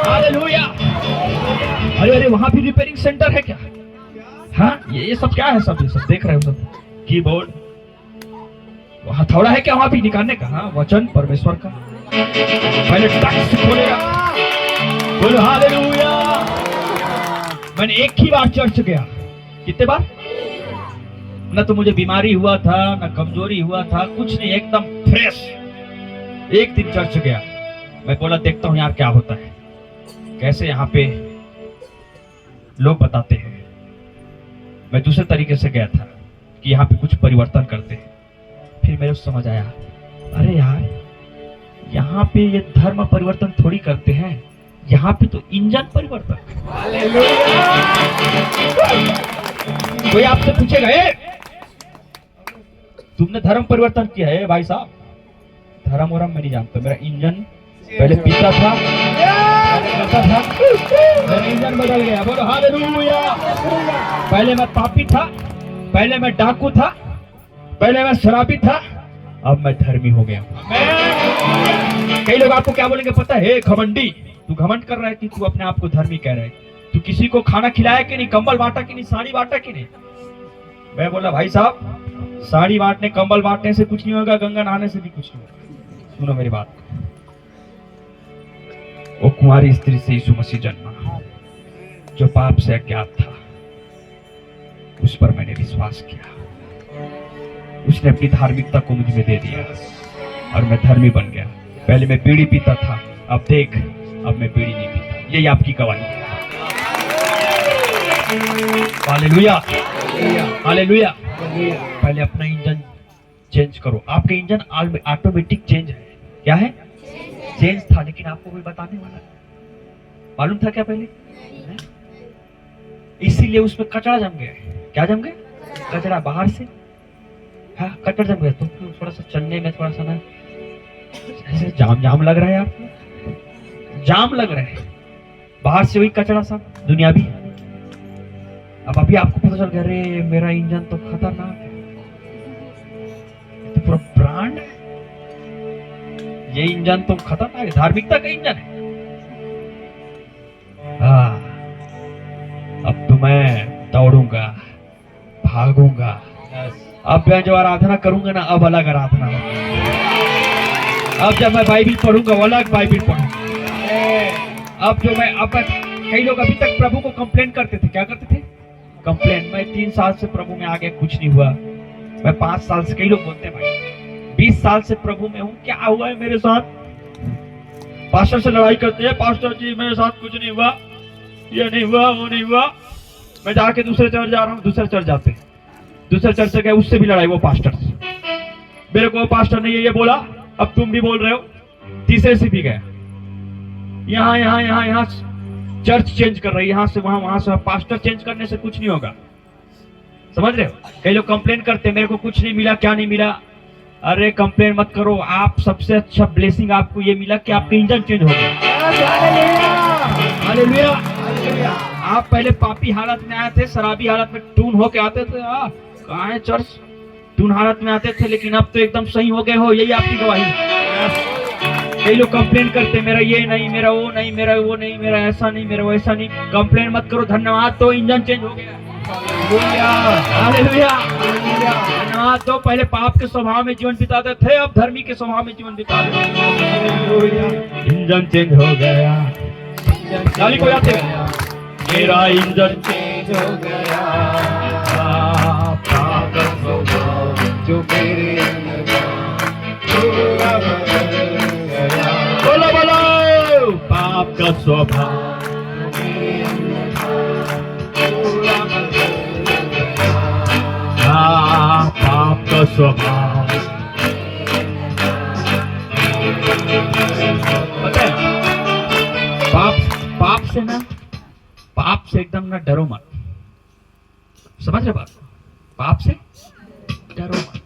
Speaker 1: हालेलुया। अरे वहां भी रिपेयरिंग सेंटर है क्या? हाँ, ये सब क्या है? सब ये सब देख रहे हो, सब कीबोर्ड, वहां थोड़ा है क्या वहां भी निकालने का? हाँ, वचन परमेश्वर का पहले टच खोलेगा। बोलो हालेलुया। मैंने एक ही बार चर्च गया। कितने बार? न तो मुझे बीमारी हुआ था, न कमजोरी हुआ था, कुछ नहीं, एकदम फ्रेश। एक दिन चर्च गया। मैं बोला देखता हूं यार क्या होता है, कैसे यहाँ पे लोग बताते हैं। मैं दूसरे तरीके से गया था कि यहाँ पे कुछ परिवर्तन करते हैं। फिर मेरे को समझ आया, अरे यार यहाँ पे ये धर्म परिवर्तन थोड़ी करते हैं, यहाँ पे तो इंजन परिवर्तन। कोई आपसे पूछेगा, तुमने धर्म परिवर्तन किया है? भाई साहब धर्म वरम मैं नहीं जानता, मेरा इंजन पहले पीता था, मेरा इंजन बदल गया। बोलो हालेलुया। पहले मैं पापी था, पहले मैं डाकू था, पहले मैं शराबी था, अब मैं धर्मी हो गया। कई लोग आपको क्या बोलेंगे पता है? घमंडी, तू घमंड कर रहा है कि तू अपने आप को धर्मी कह रहा है। तू किसी को खाना खिलाया कि नहीं, कंबल बांटा कि नहीं, साड़ी बांटा कि नहीं? मैं बोला भाई साहब साड़ी बांटने, कंबल बांटने से कुछ नहीं होगा, गंगा नहाने से भी कुछ नहीं होगा। सुनो मेरी बात। वो कुंवारी स्त्री से यीशु मसीह जन्मा, जो पाप से अज्ञात था, उस पर मैंने विश्वास किया। उसने अपनी धार्मिकता को मुझ में दे दिया और मैं धर्मी बन गया। पहले मैं बीड़ी पीता था, अब देख, अब मैं बीड़ी नहीं पीता। यही आपकी गवाही है। Hallelujah, hallelujah. पहले अपना इंजन चेंज करो। आपका इंजन ऑटोमेटिक चेंज है। क्या है? चेंज था, लेकिन आपको कोई बताने वाला नहीं। मालूम था क्या पहले? नहीं? इसीलिए उसमें कचरा जम गया। क्या जम गया? कचरा बाहर से, हाँ कचरा जम गया। तो थोड़ा सा चलने में थोड़ा सा ना ऐसे जाम लग रहा है यार, जाम लग रहा है। बाहर से वही कचरा सा दुनियावी। अब अभी आपको पता चल गया, अरे मेरा इंजन तो खतरनाक है, तो पूरा ब्रांड है ये इंजन, तो खतरनाक है, धार्मिकता का इंजन है। हाँ, अब तो मैं दौड़ूंगा, भागूंगा। अब मैं जो आराधना करूंगा ना, अब अलग आराधना होगा। अब जब मैं बाइबिल पढ़ूंगा, वो अलग बाइबिल पढ़ूंगा। अब जो मैं अब कई लोग अभी तक प्रभु को कंप्लेन करते थे। क्या करते थे? कंप्लेन। मैं 3 साल से प्रभु में आ गया, कुछ नहीं हुआ। मैं 5 साल से, कई लोग बोलते हैं भाई 20 साल से प्रभु में हूँ, क्या हुआ है मेरे साथ? पास्टर से लड़ाई करते हैं, पास्टर जी मेरे साथ कुछ नहीं हुआ, ये नहीं हुआ, वो नहीं हुआ। मैं जाके दूसरे चर्च जा रहा हूँ, दूसरे चर्च जाते हैं, दूसरे चर्च से गए, उससे भी लड़ाई वो पास्टर से। मेरे को पास्टर ने ये बोला, अब तुम भी बोल रहे हो। तीसरे से भी गया, यहाँ चर्च चेंज कर रही है, यहाँ से वहां, वहां से पास्टर चेंज करने से कुछ नहीं होगा। समझ रहे हो? कई लोग कंप्लेन करते हैं, मेरे को कुछ नहीं मिला, क्या नहीं मिला। अरे कंप्लेन मत करो, आप सबसे अच्छा ब्लेसिंग आपको ये मिला कि आपका इंजन चेंज हो गया। हालेलुया। आप पहले पापी हालत में आए थे, शराबी हालत में टून होके आते थे। कहाँ है चर्च? टून हालत में आते थे, लेकिन अब तो एकदम सही हो गए हो। यही आपकी गवाही। कई लोग कंप्लेन करते, मेरा ये नहीं, मेरा वो नहीं, मेरा वो नहीं, मेरा ऐसा नहीं, मेरा वैसा नहीं। कंप्लेन मत करो, धन्यवाद तो इंजन चेंज हो गया। हालेलुया। धन्यवाद तो पहले पाप के स्वभाव में जीवन बिताते थे, अब धर्मी के स्वभाव में जीवन बिता रहे। इंजन चेंज हो गया। गाली को जाते हैं, मेरा इंजन चेंज हो गया। पाप का स्वभाव जो मेरे बोलो बोलो, पाप का स्वभाव पाप का स्वभाव। पता है, पाप से ना, पाप से एकदम ना डरो मत। समझ रहे बात? पाप से डरो मत।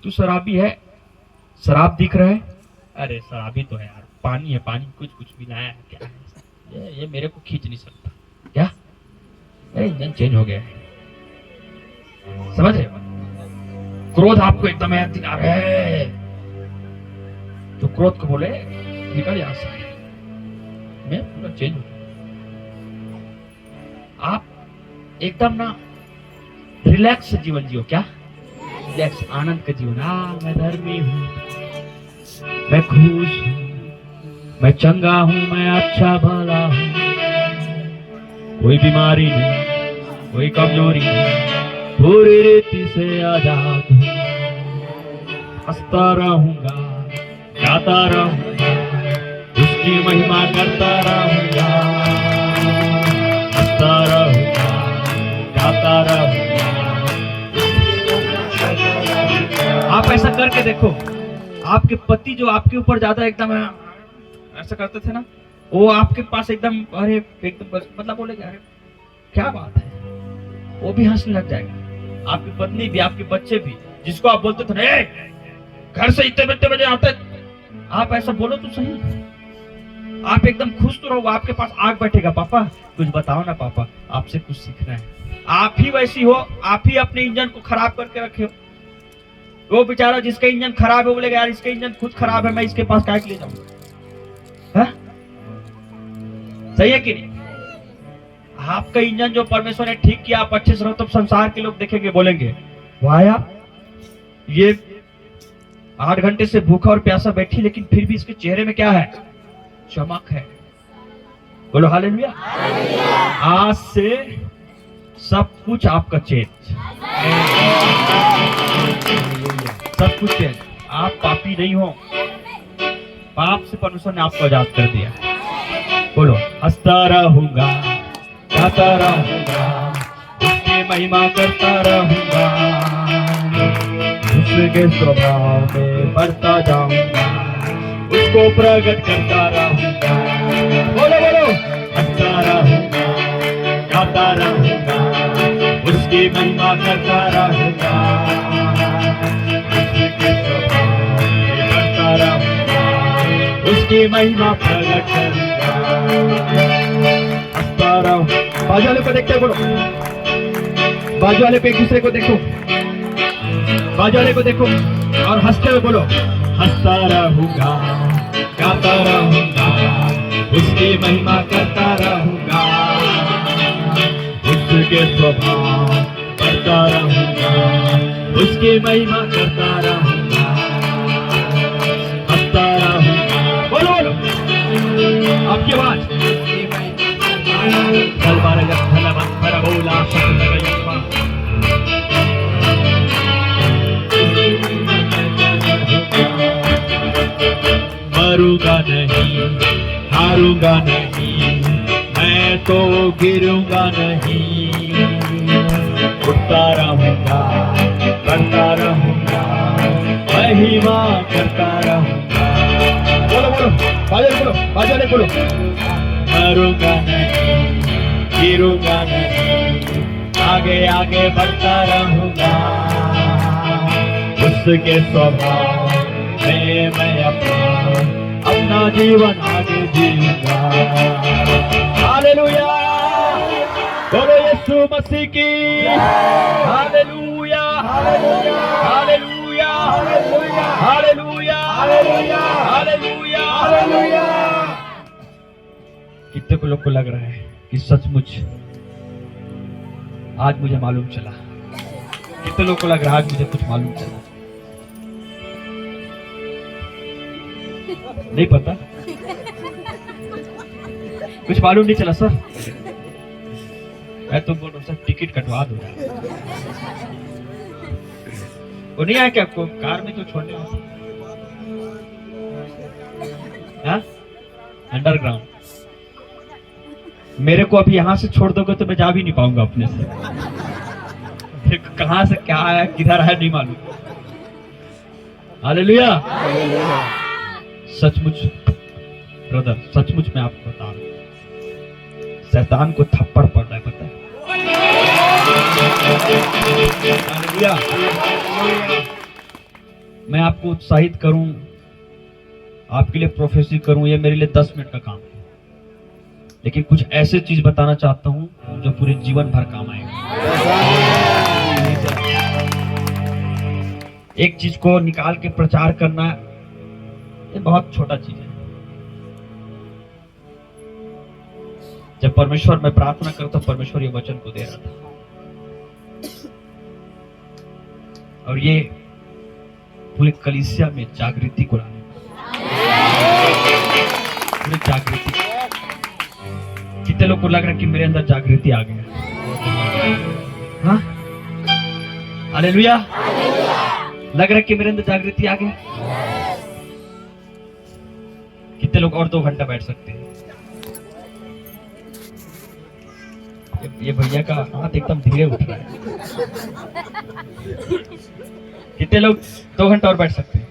Speaker 1: तू शराबी है, शराब दिख रहा है, अरे शराबी तो है यार, पानी है, पानी कुछ मिलाया है, क्या है ये मेरे को खींच नहीं सकता। क्या? अरे इंजन चेंज हो गया है। समझ रहे? क्रोध आपको एकदम दिला रहा है, तो क्रोध को बोले निकल यहां से, मैं पूरा चेंज हो। आप एकदम ना रिलैक्स जीवन जियो। क्या? रिलैक्स, आनंद का जीवन। मैं धर्मी हूँ, मैं खुश हूँ, मैं चंगा हूँ, मैं अच्छा भला हूँ, कोई बीमारी नहीं, कोई कमजोरी नहीं, पूरी रीति से आजाद हूँ, हंसता रहूंगा, गाता रहूंगा, उसकी महिमा करता रहूंगा, हंसता रहूंगा, गाता रहूंगा। आप ऐसा करके देखो, आपके पति जो आपके ऊपर ज्यादा एकदम ऐसा करते थे ना, वो आपके पास एकदम, अरे एकदम मतलब बोलेगा, अरे क्या बात है, वो भी हंसने लग जाएगा। आपकी पत्नी भी, आपके बच्चे भी, जिसको आप बोलते थे घर से इतने बजे आते, आप ऐसा बोलो तो सही, आप एकदम खुश तो रहो। आपके पास आग बैठेगा, पापा कुछ बताओ ना, पापा आपसे कुछ सीखना है। आप ही वैसी हो, आप ही अपने इंजन को खराब करके रखे हो। वो बेचारा जिसका इंजन खराब है, बोलेगा यार इसका इंजन खुद खराब है, मैं इसके पास काहे के ले जाऊंगा। सही है कि नहीं? आपका इंजन जो परमेश्वर ने ठीक किया, आप अच्छे से रहो, तब संसार के लोग देखेंगे, बोलेंगे वाह यार, ये 8 घंटे से भूखा और प्यासा बैठी, लेकिन फिर भी इसके चेहरे में क्या है? चमक है। बोलो हालेलुया। आज से सब कुछ आपका चेंज, सब कुछ चेंज। आप पापी नहीं हो, पाप से परमेश्वर ने आपको आजाद कर दिया। बोलो हंसता रहूंगा, गाता रहूंगा, उसकी महिमा करता रहूंगा, उसकी उसके स्वभाव में बढ़ता जाऊंगा, उसको प्रकट करता रहूंगा। बोलो बोलो, हंसता रहूंगा, गाता रहूंगा, उसकी महिमा करता रहूंगा, उसके स्वभाव में बढ़ता रहूंगा, उसकी महिमा प्रकट करूंगा। हंसता रहूंगा। बाजू वाले को देखते बोलो, बाजू वाले पे एक दूसरे को देखो, बाजू वाले को देखो और हंसते हुए बोलो, हंसता रहूंगा, गाता रहूंगा, उसकी महिमा करता रहूंगा, उसके स्वभाव करता रहूंगा, उसकी महिमा करता रहूंगा, हंसता रहूंगा। बोलो बोलो, आपकी आवाज। कल बार जब धनवंत पर बोला मरूंगा नहीं, हारूंगा नहीं, मैं तो गिरूंगा नहीं, उठता रहूंगा, करता रहूंगा, महिमा करता रहूंगा। बोलो बोलो, बाजू बोलो, मरूंगा नहीं, गिरूंगा नहीं, आगे आगे बढ़ता रहूंगा, उसके स्वभाव में मैं अपना जीवन आगे जीऊंगा। हालेलुया, बोलो यीशु मसीह की hallelujah, hallelujah, hallelujah, hallelujah, hallelujah, hallelujah, hallelujah. कितने को लोग को लग रहा है कि सचमुच आज मुझे मालूम चला? कितने लोग को लग रहा है आज मुझे कुछ मालूम चला? नहीं पता, कुछ मालूम नहीं चला सर। मैं तो बोल रहा हूँ सर, टिकट कटवा दो। वो नहीं आया क्या आपको कार में? तो छोड़ने हाँ अंडरग्राउंड। मेरे को अभी यहाँ से छोड़ दोगे तो मैं जा भी नहीं पाऊंगा अपने से। कहाँ से क्या आया, किधर आया नहीं मालूम। हालेलुया। सचमुच ब्रदर, सचमुच मैं आपको बता रहा हूं, शैतान को थप्पड़ पड़ रहा है, पता है? हालेलुया। मैं आपको उत्साहित करूं, आपके लिए प्रोफेसी करूं, ये मेरे लिए 10 मिनट का काम है, लेकिन कुछ ऐसे चीज बताना चाहता हूं जो पूरे जीवन भर काम आएगा। एक चीज को निकाल के प्रचार करना ये बहुत छोटा चीज है। जब परमेश्वर में प्रार्थना करता, परमेश्वर ये वचन को दे रहा था, और ये पूरे कलीसिया में जागृति को लाने, पूरे जागृति। कितने लोग को लग रहा है कि मेरे अंदर जागृति आ गया? हाँ, हालेलुया। लग रहा है कि मेरे अंदर जागृति आ गया। कितने लोग और 2 घंटा बैठ सकते हैं? ये भैया का हाथ एकदम धीरे उठ रहा है। कितने लोग 2 घंटा और बैठ सकते हैं?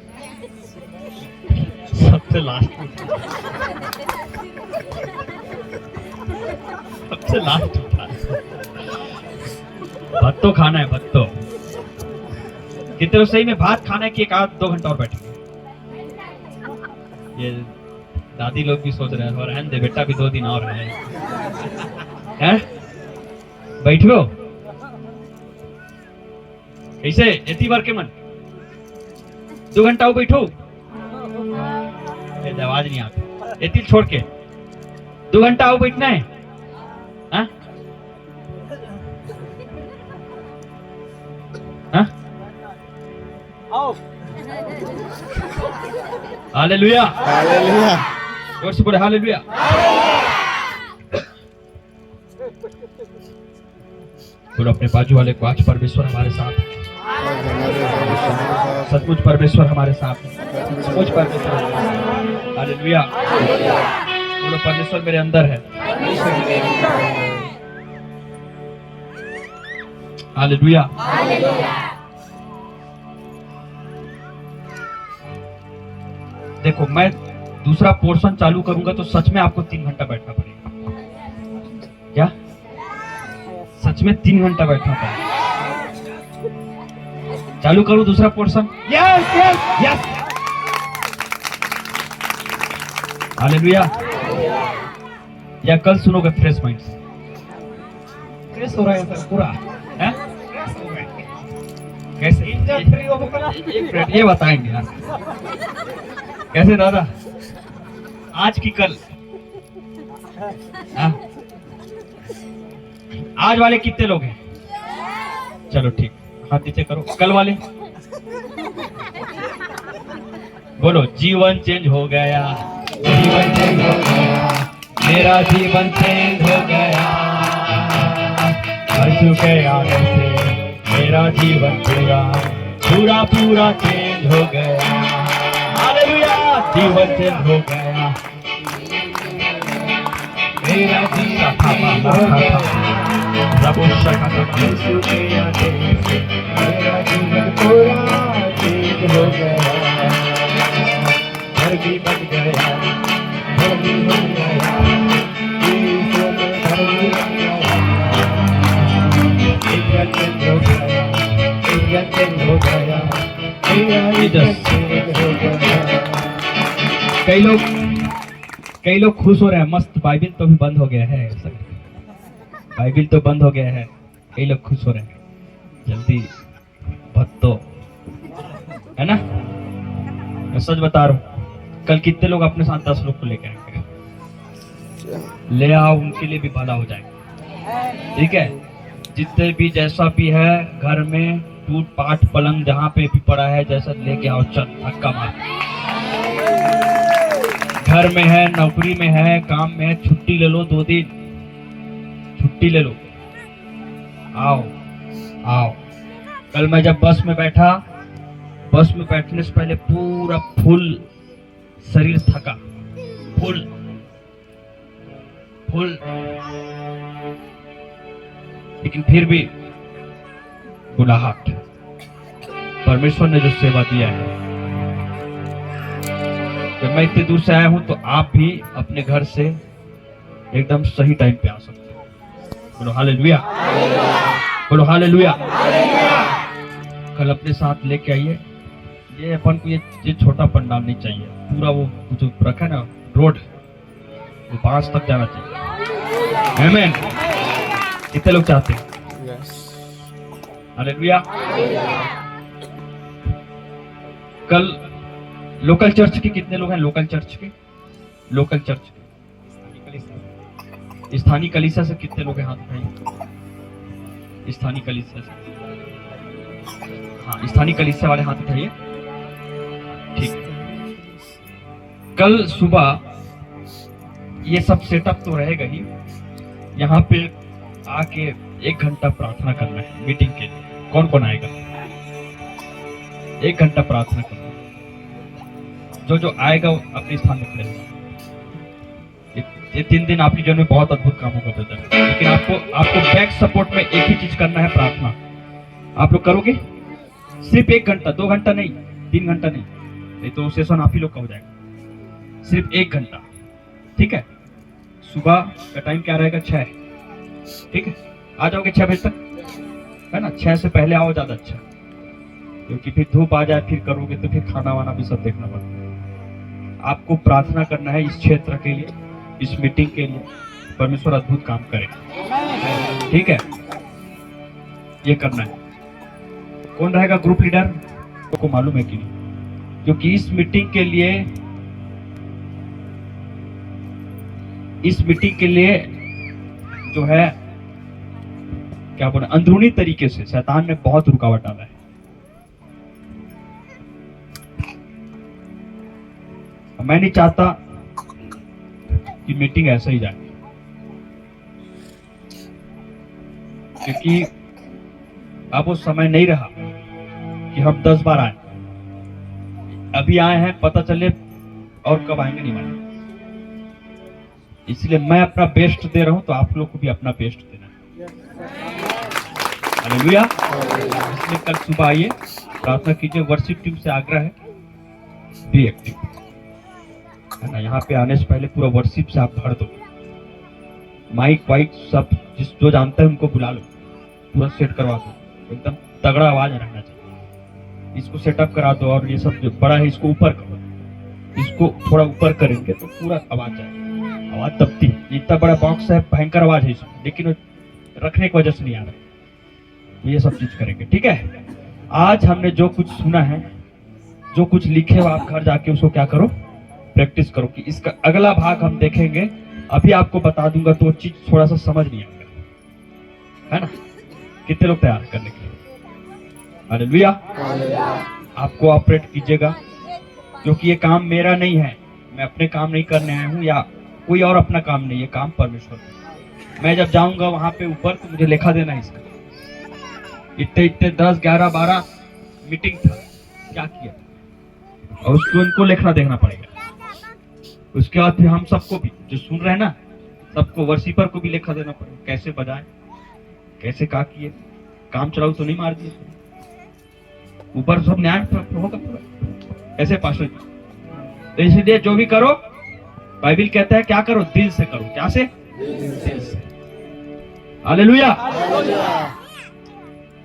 Speaker 1: सबसे लास्ट उठा है। भत्तो खाना है, भत्तो। कितने लोग सही में भात खाना है कि 1-2 घंटा और बैठेंगे? ये दादी लोग भी सोच रहे हैं, और रहने दे बेटा, भी 2 दिन और है। बैठो कैसे एती बार के मन 2 घंटा बैठो, आवाज नहीं आता। एती छोड़ के 2 घंटा आओ बैठना है। हाँ? हाँ? Hallelujah, hallelujah. जोर से बोले हालेलुया। बोलो अपने बाजू वाले को, आज परमेश्वर हमारे साथ है। सचमुच परमेश्वर हमारे साथ है। सचमुच परमेश्वर। हालेलुया। बोलो परमेश्वर मेरे अंदर है। हालेलुया। देखो मैं दूसरा पोर्शन चालू करूंगा तो सच में आपको 3 घंटा बैठना पड़ेगा। क्या सच में 3 घंटा बैठना पड़ेगा? चालू करूं दूसरा portion?
Speaker 4: Yes yes yes.
Speaker 1: Hallelujah. या कल सुनोगे फ्रेश माइंड से?
Speaker 4: फ्रेश हो रहा है सर पूरा।
Speaker 1: हैं?
Speaker 4: फ्रेश हो रहा है।
Speaker 1: कैसे?
Speaker 4: इंजन फ्री हो गया।
Speaker 1: एक मिनट ये बताएंगे यार। कैसे दादा? आज की कल? हाँ? आज वाले कितने लोग हैं? चलो ठीक, हाथ नीचे करो। कल वाले बोलो, जीवन चेंज हो गया, जीवन चेंज हो गया, मेरा जीवन चेंज हो गया, यीशु के आने से मेरा जीवन पूरा पूरा पूरा चेंज हो गया। हालेलुया। जीवन चेंज हो गया, मेरा जीवन यीशु के आने से मेरा जीवन पूरा चेंज हो गया, घर भी बन गया, घर भी बन गया, यीशु के घर भी बन गया, जीवन चेंज हो गया, जीवन चेंज हो गया, मेरा जीवन चेंज हो गया। कई लोग खुश हो रहे हैं, मस्त। बाइबिल तो भी बंद हो गया है, बाइबिल तो बंद हो गया है। कई लोग खुश हो रहे हैं, जल्दी भत्तो है ना। मैं सच बता रहा हूँ, कल कितने लोग अपने साथ 10 लोग को लेकर आएंगे? ले आओ, उनके लिए भी भला हो जाएगा। ठीक है, जितने भी जैसा भी है घर में टूट पाट पलंग जहाँ पे भी पड़ा है, जैसा लेके आओ, चल धक्का मार। घर में है, नौकरी में है, काम में है, छुट्टी ले लो, 2 दिन छुट्टी ले लो, आओ आओ। कल मैं जब बस में बैठा, बस में बैठने से पहले पूरा फुल शरीर थका, फुल फुल, लेकिन फिर भी बुलाहट। परमेश्वर ने जो सेवा दिया है, जब मैं इतने दूर से आया हूं तो आप भी अपने घर से एकदम सही टाइम पे आ सकते हो। बोलो हालेलुया, बोलो हालेलुया। कल अपने साथ लेके आइए। ये अपन को ये छोटा पंडाल नहीं चाहिए, पूरा वो जो रखा है ना रोड, वो 5 तक जाना चाहिए। आमीन। कितने लोग चाहते हैं? हालेलुया। कल लोकल चर्च के कितने लोग हैं? लोकल चर्च के, लोकल चर्च के स्थानीय कलीसिया से कितने लोग हैं? हाथ उठाइए। स्थानीय कलीसिया से, हाँ स्थानीय कलीसिया वाले हाथ उठाइए। ठीक। कल सुबह ये सब सेटअप तो रहेगा ही, यहाँ पे आके 1 घंटा प्रार्थना करना है मीटिंग के लिए। कौन कौन आएगा? 1 घंटा प्रार्थना करना। जो आएगा वो अपने स्थान में खड़े होगा। ये 3 दिन आपकी जीवन में बहुत अद्भुत काम होगा ब्रदर, लेकिन आपको बैक सपोर्ट में एक ही चीज करना है, प्रार्थना। आप लोग करोगे? सिर्फ 1 घंटा, 2 घंटा नहीं, 3 घंटा नहीं तो सेशन आप ही लोग का हो जाएगा। सिर्फ 1 घंटा, ठीक है। सुबह का टाइम क्या रहेगा? 6, ठीक है। आ जाओगे 6 बजे तक, है ना? 6 से पहले आओ, ज्यादा अच्छा, क्योंकि फिर धूप आ जाए, फिर करोगे तो फिर खाना वाना भी सब देखना पड़ता है। आपको प्रार्थना करना है इस क्षेत्र के लिए, इस मीटिंग के लिए, परमेश्वर अद्भुत काम करे, ठीक है। ये करना है। कौन रहेगा ग्रुप लीडर? को मालूम है कि नहीं? क्योंकि इस मीटिंग के लिए जो है क्या बोले, अंदरूनी तरीके से शैतान ने बहुत रुकावट डाला है। मैं नहीं चाहता कि मीटिंग ऐसा ही जाए, क्योंकि अब वो समय नहीं रहा कि हम 10 बार आए। अभी आए हैं, पता चले और कब आएंगे नहीं मालूम। इसलिए मैं अपना बेस्ट दे रहा हूं, तो आप लोग को भी अपना बेस्ट देना है। हालेलुया। इसलिए कल सुबह आइए, प्रार्थना कीजिए। वर्शिप टीम से आग्रह है, बी एक्टिव। है ना। यहाँ पे आने से पहले पूरा वर्शिप से आप भर दो, माइक वाइक सब जो जानता है उनको बुला लो, पूरा सेट करवा दो, एकदम तगड़ा आवाज रहना चाहिए। इसको सेटअप करा दो और ये सब जो बड़ा है इसको ऊपर करो, इसको थोड़ा ऊपर करेंगे तो पूरा आवाज आएगा, आवाज तबती है। इतना बड़ा बॉक्स है, भयंकर आवाज है इसमें, लेकिन रखने की वजह से नहीं आ रहा। ये सब चीज करेंगे, ठीक है। आज हमने जो कुछ सुना है, जो कुछ लिखे हो, आप घर जाके उसको क्या करो, प्रैक्टिस करो कि इसका अगला भाग हम देखेंगे। अभी आपको बता दूंगा तो वो चीज थोड़ा सा समझ नहीं आएगा, है ना। कितने लोग तैयार करने के लिए? हालेलुया। आपको ऑपरेट कीजिएगा, क्योंकि ये काम मेरा नहीं है, मैं अपने काम नहीं करने आया हूँ या कोई और अपना काम नहीं, ये काम परमेश्वर का। मैं जब जाऊंगा वहां पे ऊपर तो मुझे लेखा देना है इसका, इतने 10, 11, 12 मीटिंग था, क्या किया, और उसको इनको लिखना देखना पड़ेगा। उसके बाद फिर हम सबको भी जो सुन रहे हैं ना, सबको वर्शिपर को भी लेखा देना पड़ेगा, कैसे बजाए, कैसे क्या किए, काम चलाऊ तो नहीं मार दिए, ऊपर सब न्याय होगा पूरा, ऐसे पास्टर जी। तो इसलिए जो भी करो, बाइबल कहता है क्या करो, दिल से करो। क्या से? दिल से। हालेलुया।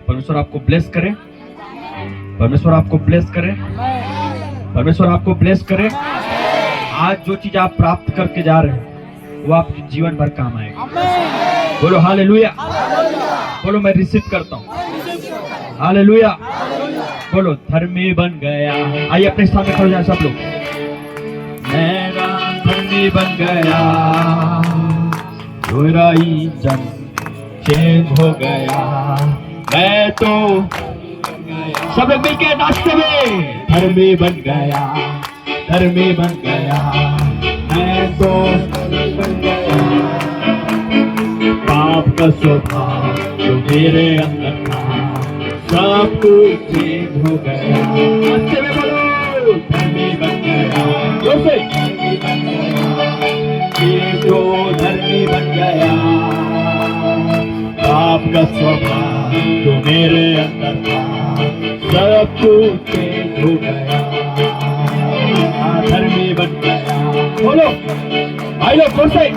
Speaker 1: परमेश्वर आपको ब्लेस करे, परमेश्वर आपको ब्लेस करे, परमेश्वर आपको ब्लेस करे। आज जो चीज आप प्राप्त करके जा रहे हैं वो आपके जीवन भर काम आएगा। बोलो हालेलुया। बोलो मैं रिसीव करता हूँ। हालेलुया। बोलो धर्मी बन गया। आइए अपने स्थान में खड़े हो जाए सब लोग। मेरा धर्मी बन गया, मेरा इंजन चेंज हो गया, मैं तो सब लोग मिलके नाचते हुए धर्मी बन गया, धर्मी बन गया, मैं तो बन गया। पाप का स्वभाव जो मेरे अंदर था सब कुछ चेंज हो गया। अच्छे में बोलो धर्मी बन गया, जोर से धर्मी बन गया, ये जो धर्मी बन गया। पाप का स्वभाव जो मेरे अंदर था सब कुछ चेंज हो गया, धर्मी बन गया। बोलो भाई लोग जोर से।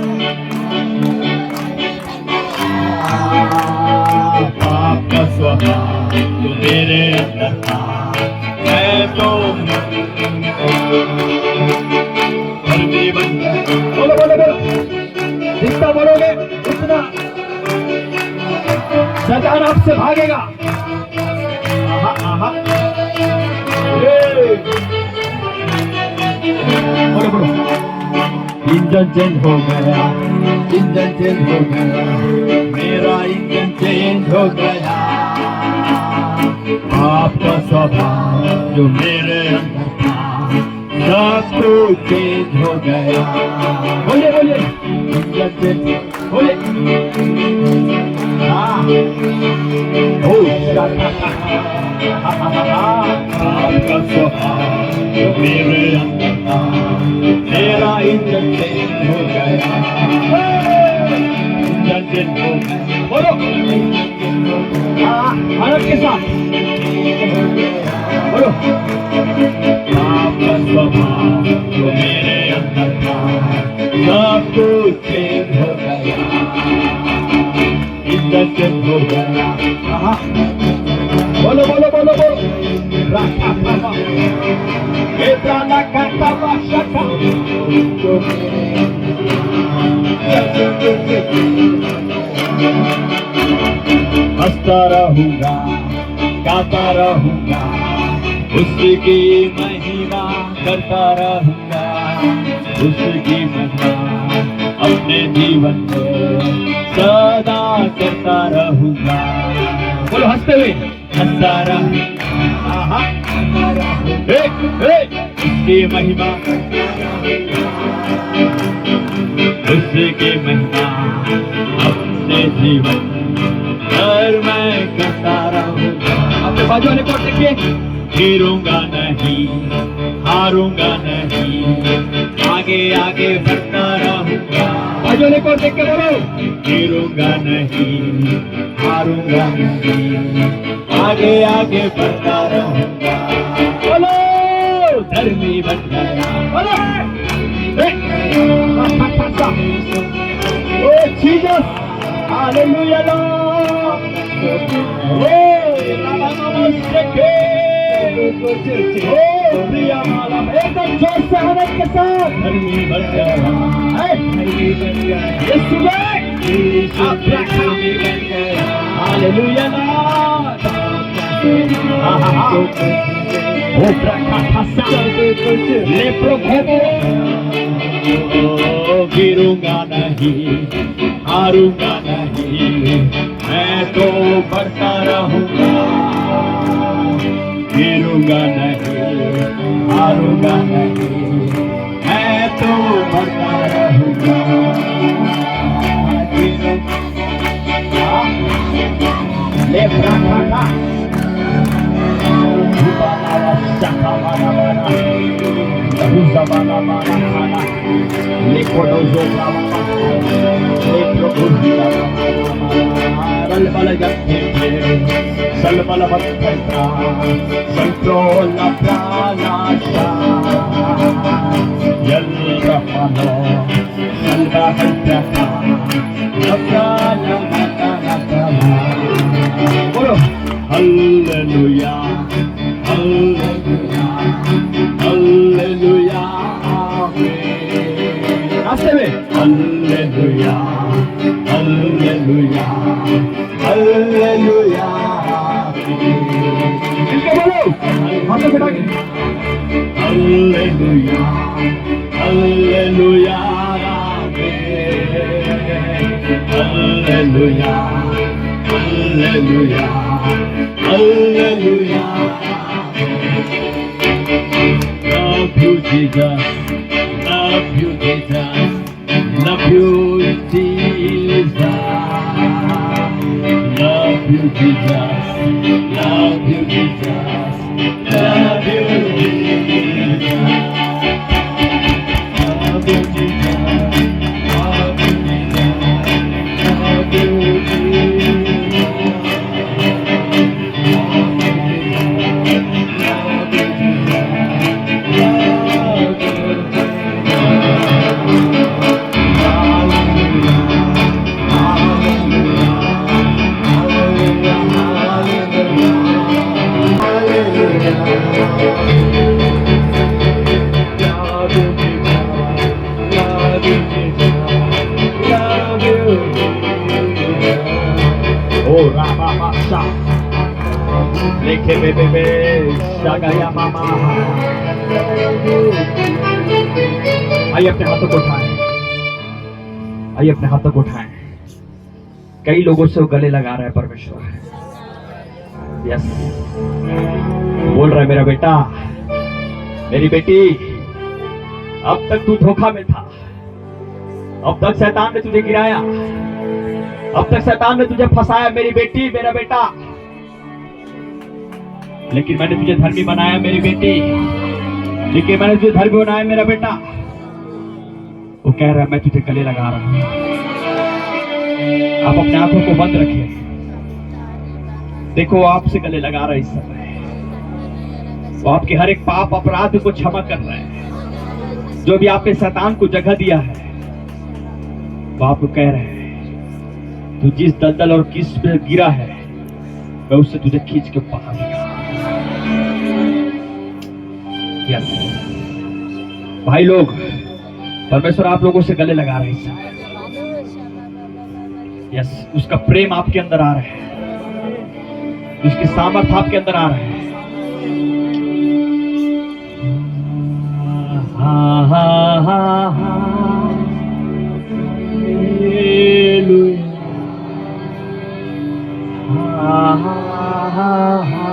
Speaker 1: पाप का स्वभाव जो मेरे अंदर था मैं तो धर्मी बन गया। बोलो बोलो बोलो, जितना बोलोगे उतना शैतान आपसे भागेगा। आहा आहा। बोलो बोलो। इंजन चेंज हो गया, इंजन चेंज हो गया, मेरा इंजन चेंज हो गया। आपका स्वभाव जो मेरे अंदर था सब कुछ चेंज हो गया। बोलिए बोलिए इंजन चेंज, बोलिए। आपका स्वभाव जो मेरे अंदर था मेरा इंजन चेंज हो गया, इंजन चेंज हो गया। बोलो भारत के साथ बोलो। आपका स्वभाव जो मेरे अंदर था सब कुछ चेंज हो गया, इंजन चेंज हो गया। बोलो बोलो बोलो बोलो। हंसता रहूंगा, गाता रहूंगा, उसकी महिमा करता रहूंगा, उसकी महिमा अपने जीवन में सदा करता रहूंगा। बोलो हंसते हुए, हंसता रहूंगा, उसकी महिमा, उसकी महिमा अपने जीवन पर मैं करता रहूंगा। अपने बाजू वाले को देखिए। गिरूंगा नहीं, हारूंगा नहीं, आगे आगे बढ़ता रहूंगा। बाजू वाले को देख के बोलो। गिरूंगा नहीं, हारूंगा नहीं, आगे आगे बढ़ता रहूंगा। बोलो धर्मी बन गया। बोलो
Speaker 3: Oh Jesus, Hallelujah Lord. Oh Ramama Seke. Oh प्रिया माला एकदम जोर से आनंद के साथ धर्मी बन गया Yeshu hallelujah Lord. Oh prakatasa lepro khebo गिरूंगा नहीं हारूंगा नहीं मैं तो बढ़ता रहूंगा गिरूंगा नहीं हारूंगा नहीं मैं तो बढ़ता रहूंगा ले प्रार्थना Hallelujah, Hallelujah, Hallelujah, Amen. Naste mein, Hallelujah, Hallelujah, Hallelujah, मिलके बोलो, हाथ उठा के, Hallelujah, Hallelujah, Hallelujah, Hallelujah. Hallelujah. Love you, Jesus. Love you, Jesus. Love you, Jesus. Love you, Jesus. Love you, Jesus. Love you, Jesus. Love you, Jesus. Love you, Jesus. Love you, Jesus. Oh, Ramamasa. Leke bebe, Shagaya Mama. आइए अपने हाथों को उठाएं, आइए अपने हाथों को उठाएं। कई लोगों से वो गले लगा रहा है परमेश्वर। यस, बोल रहा है मेरा बेटा, मेरी बेटी, अब तक तू धोखा में था, अब तक शैतान ने तुझे गिराया, अब तक शैतान ने तुझे फंसाया मेरी बेटी, मेरा बेटा, लेकिन मैंने तुझे धर्मी बनाया मेरी बेटी, लेकिन मैंने तुझे धर्मी बनाया मेरा बेटा। वो कह रहा है मैं तुझे गले लगा रहा हूं। आप अपने आंखों को बंद रखिए, देखो आपसे गले लगा रहा है इस समय। वो आपके हर एक पाप अपराध को क्षमा कर रहा है। जो भी आपने शैतान को जगह दिया है, वो आपको कह रहे हैं तू जिस दलदल और किस पे गिरा है, मैं उससे तुझे खींच के बाहर निकालूंगा। यस भाई लोग, परमेश्वर आप लोगों से गले लगा रहे हैं इस समय। यस, उसका प्रेम आपके अंदर आ रहा है, उसकी सामर्थ आपके अंदर आ रहा है। हा हा हा हा, हालेलुया, हा हा हा हा।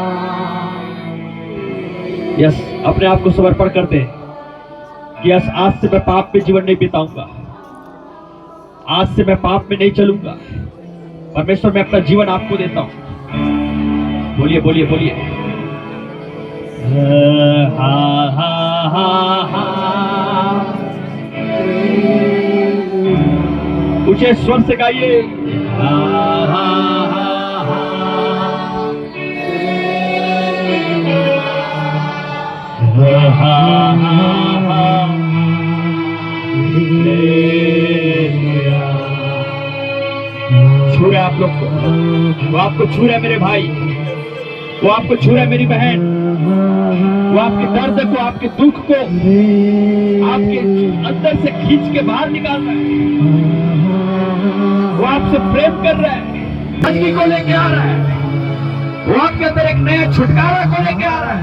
Speaker 3: यस, अपने आप को समर्पण कर दे कि यस, आज से मैं पाप में जीवन नहीं बिताऊंगा, आज से मैं पाप में नहीं चलूंगा। परमेश्वर, मैं अपना जीवन आपको देता हूं। बोलिए बोलिए बोलिए, हा हा हा हा। ऊंचे स्वर से गाइए, हा हा हा हा। हा हा हा।
Speaker 1: छू रहा है आप लोग को, वो आपको छू रहा है मेरे भाई, वो आपको छू रहा है मेरी बहन, वो आपके दर्द को, आपके दुख को आपके अंदर से खींच के बाहर निकाल रहा है। वो आपसे प्रेम कर रहा है, जिंदगी को लेके आ रहा है, वो आपके अंदर एक नया छुटकारा को लेके आ रहा है।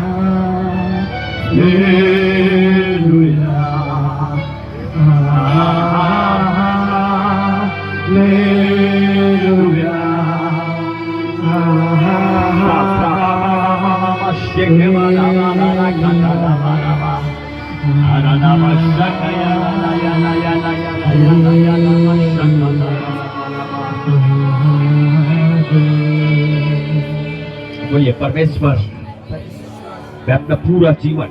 Speaker 1: बोलिए परमेश्वर, मैं अपना पूरा जीवन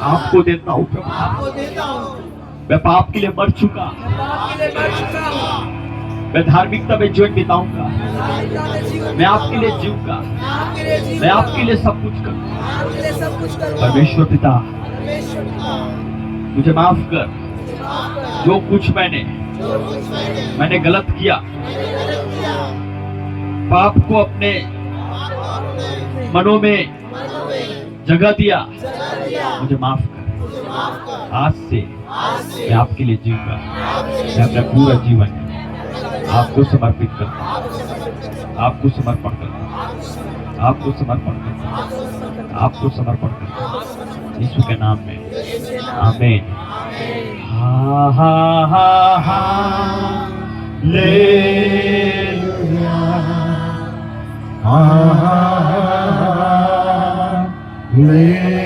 Speaker 1: आपको देता हूँ प्रभु। मैं पाप के लिए मर चुका, मैं धार्मिकता में जीवन बिताऊंगा, मैं आपके लिए जीऊंगा, मैं आपके लिए सब कुछ करूंगा। परमेश्वर पिता, मुझे माफ कर, जो कुछ मैंने गलत किया, पाप को अपने मनों में जगह दिया, मुझे माफ कर। आज से मैं आपके लिए जीऊंगा, मैं अपना पूरा जीवन आपको समर्पित करता हूँ, आपको समर्पण करता हूँ, आपको समर्पण करता हूँ, आपको समर्पण करता हूँ, यीशु के नाम में, आमीन। हा हा हा हा लेलुया, हा हा हा हा ले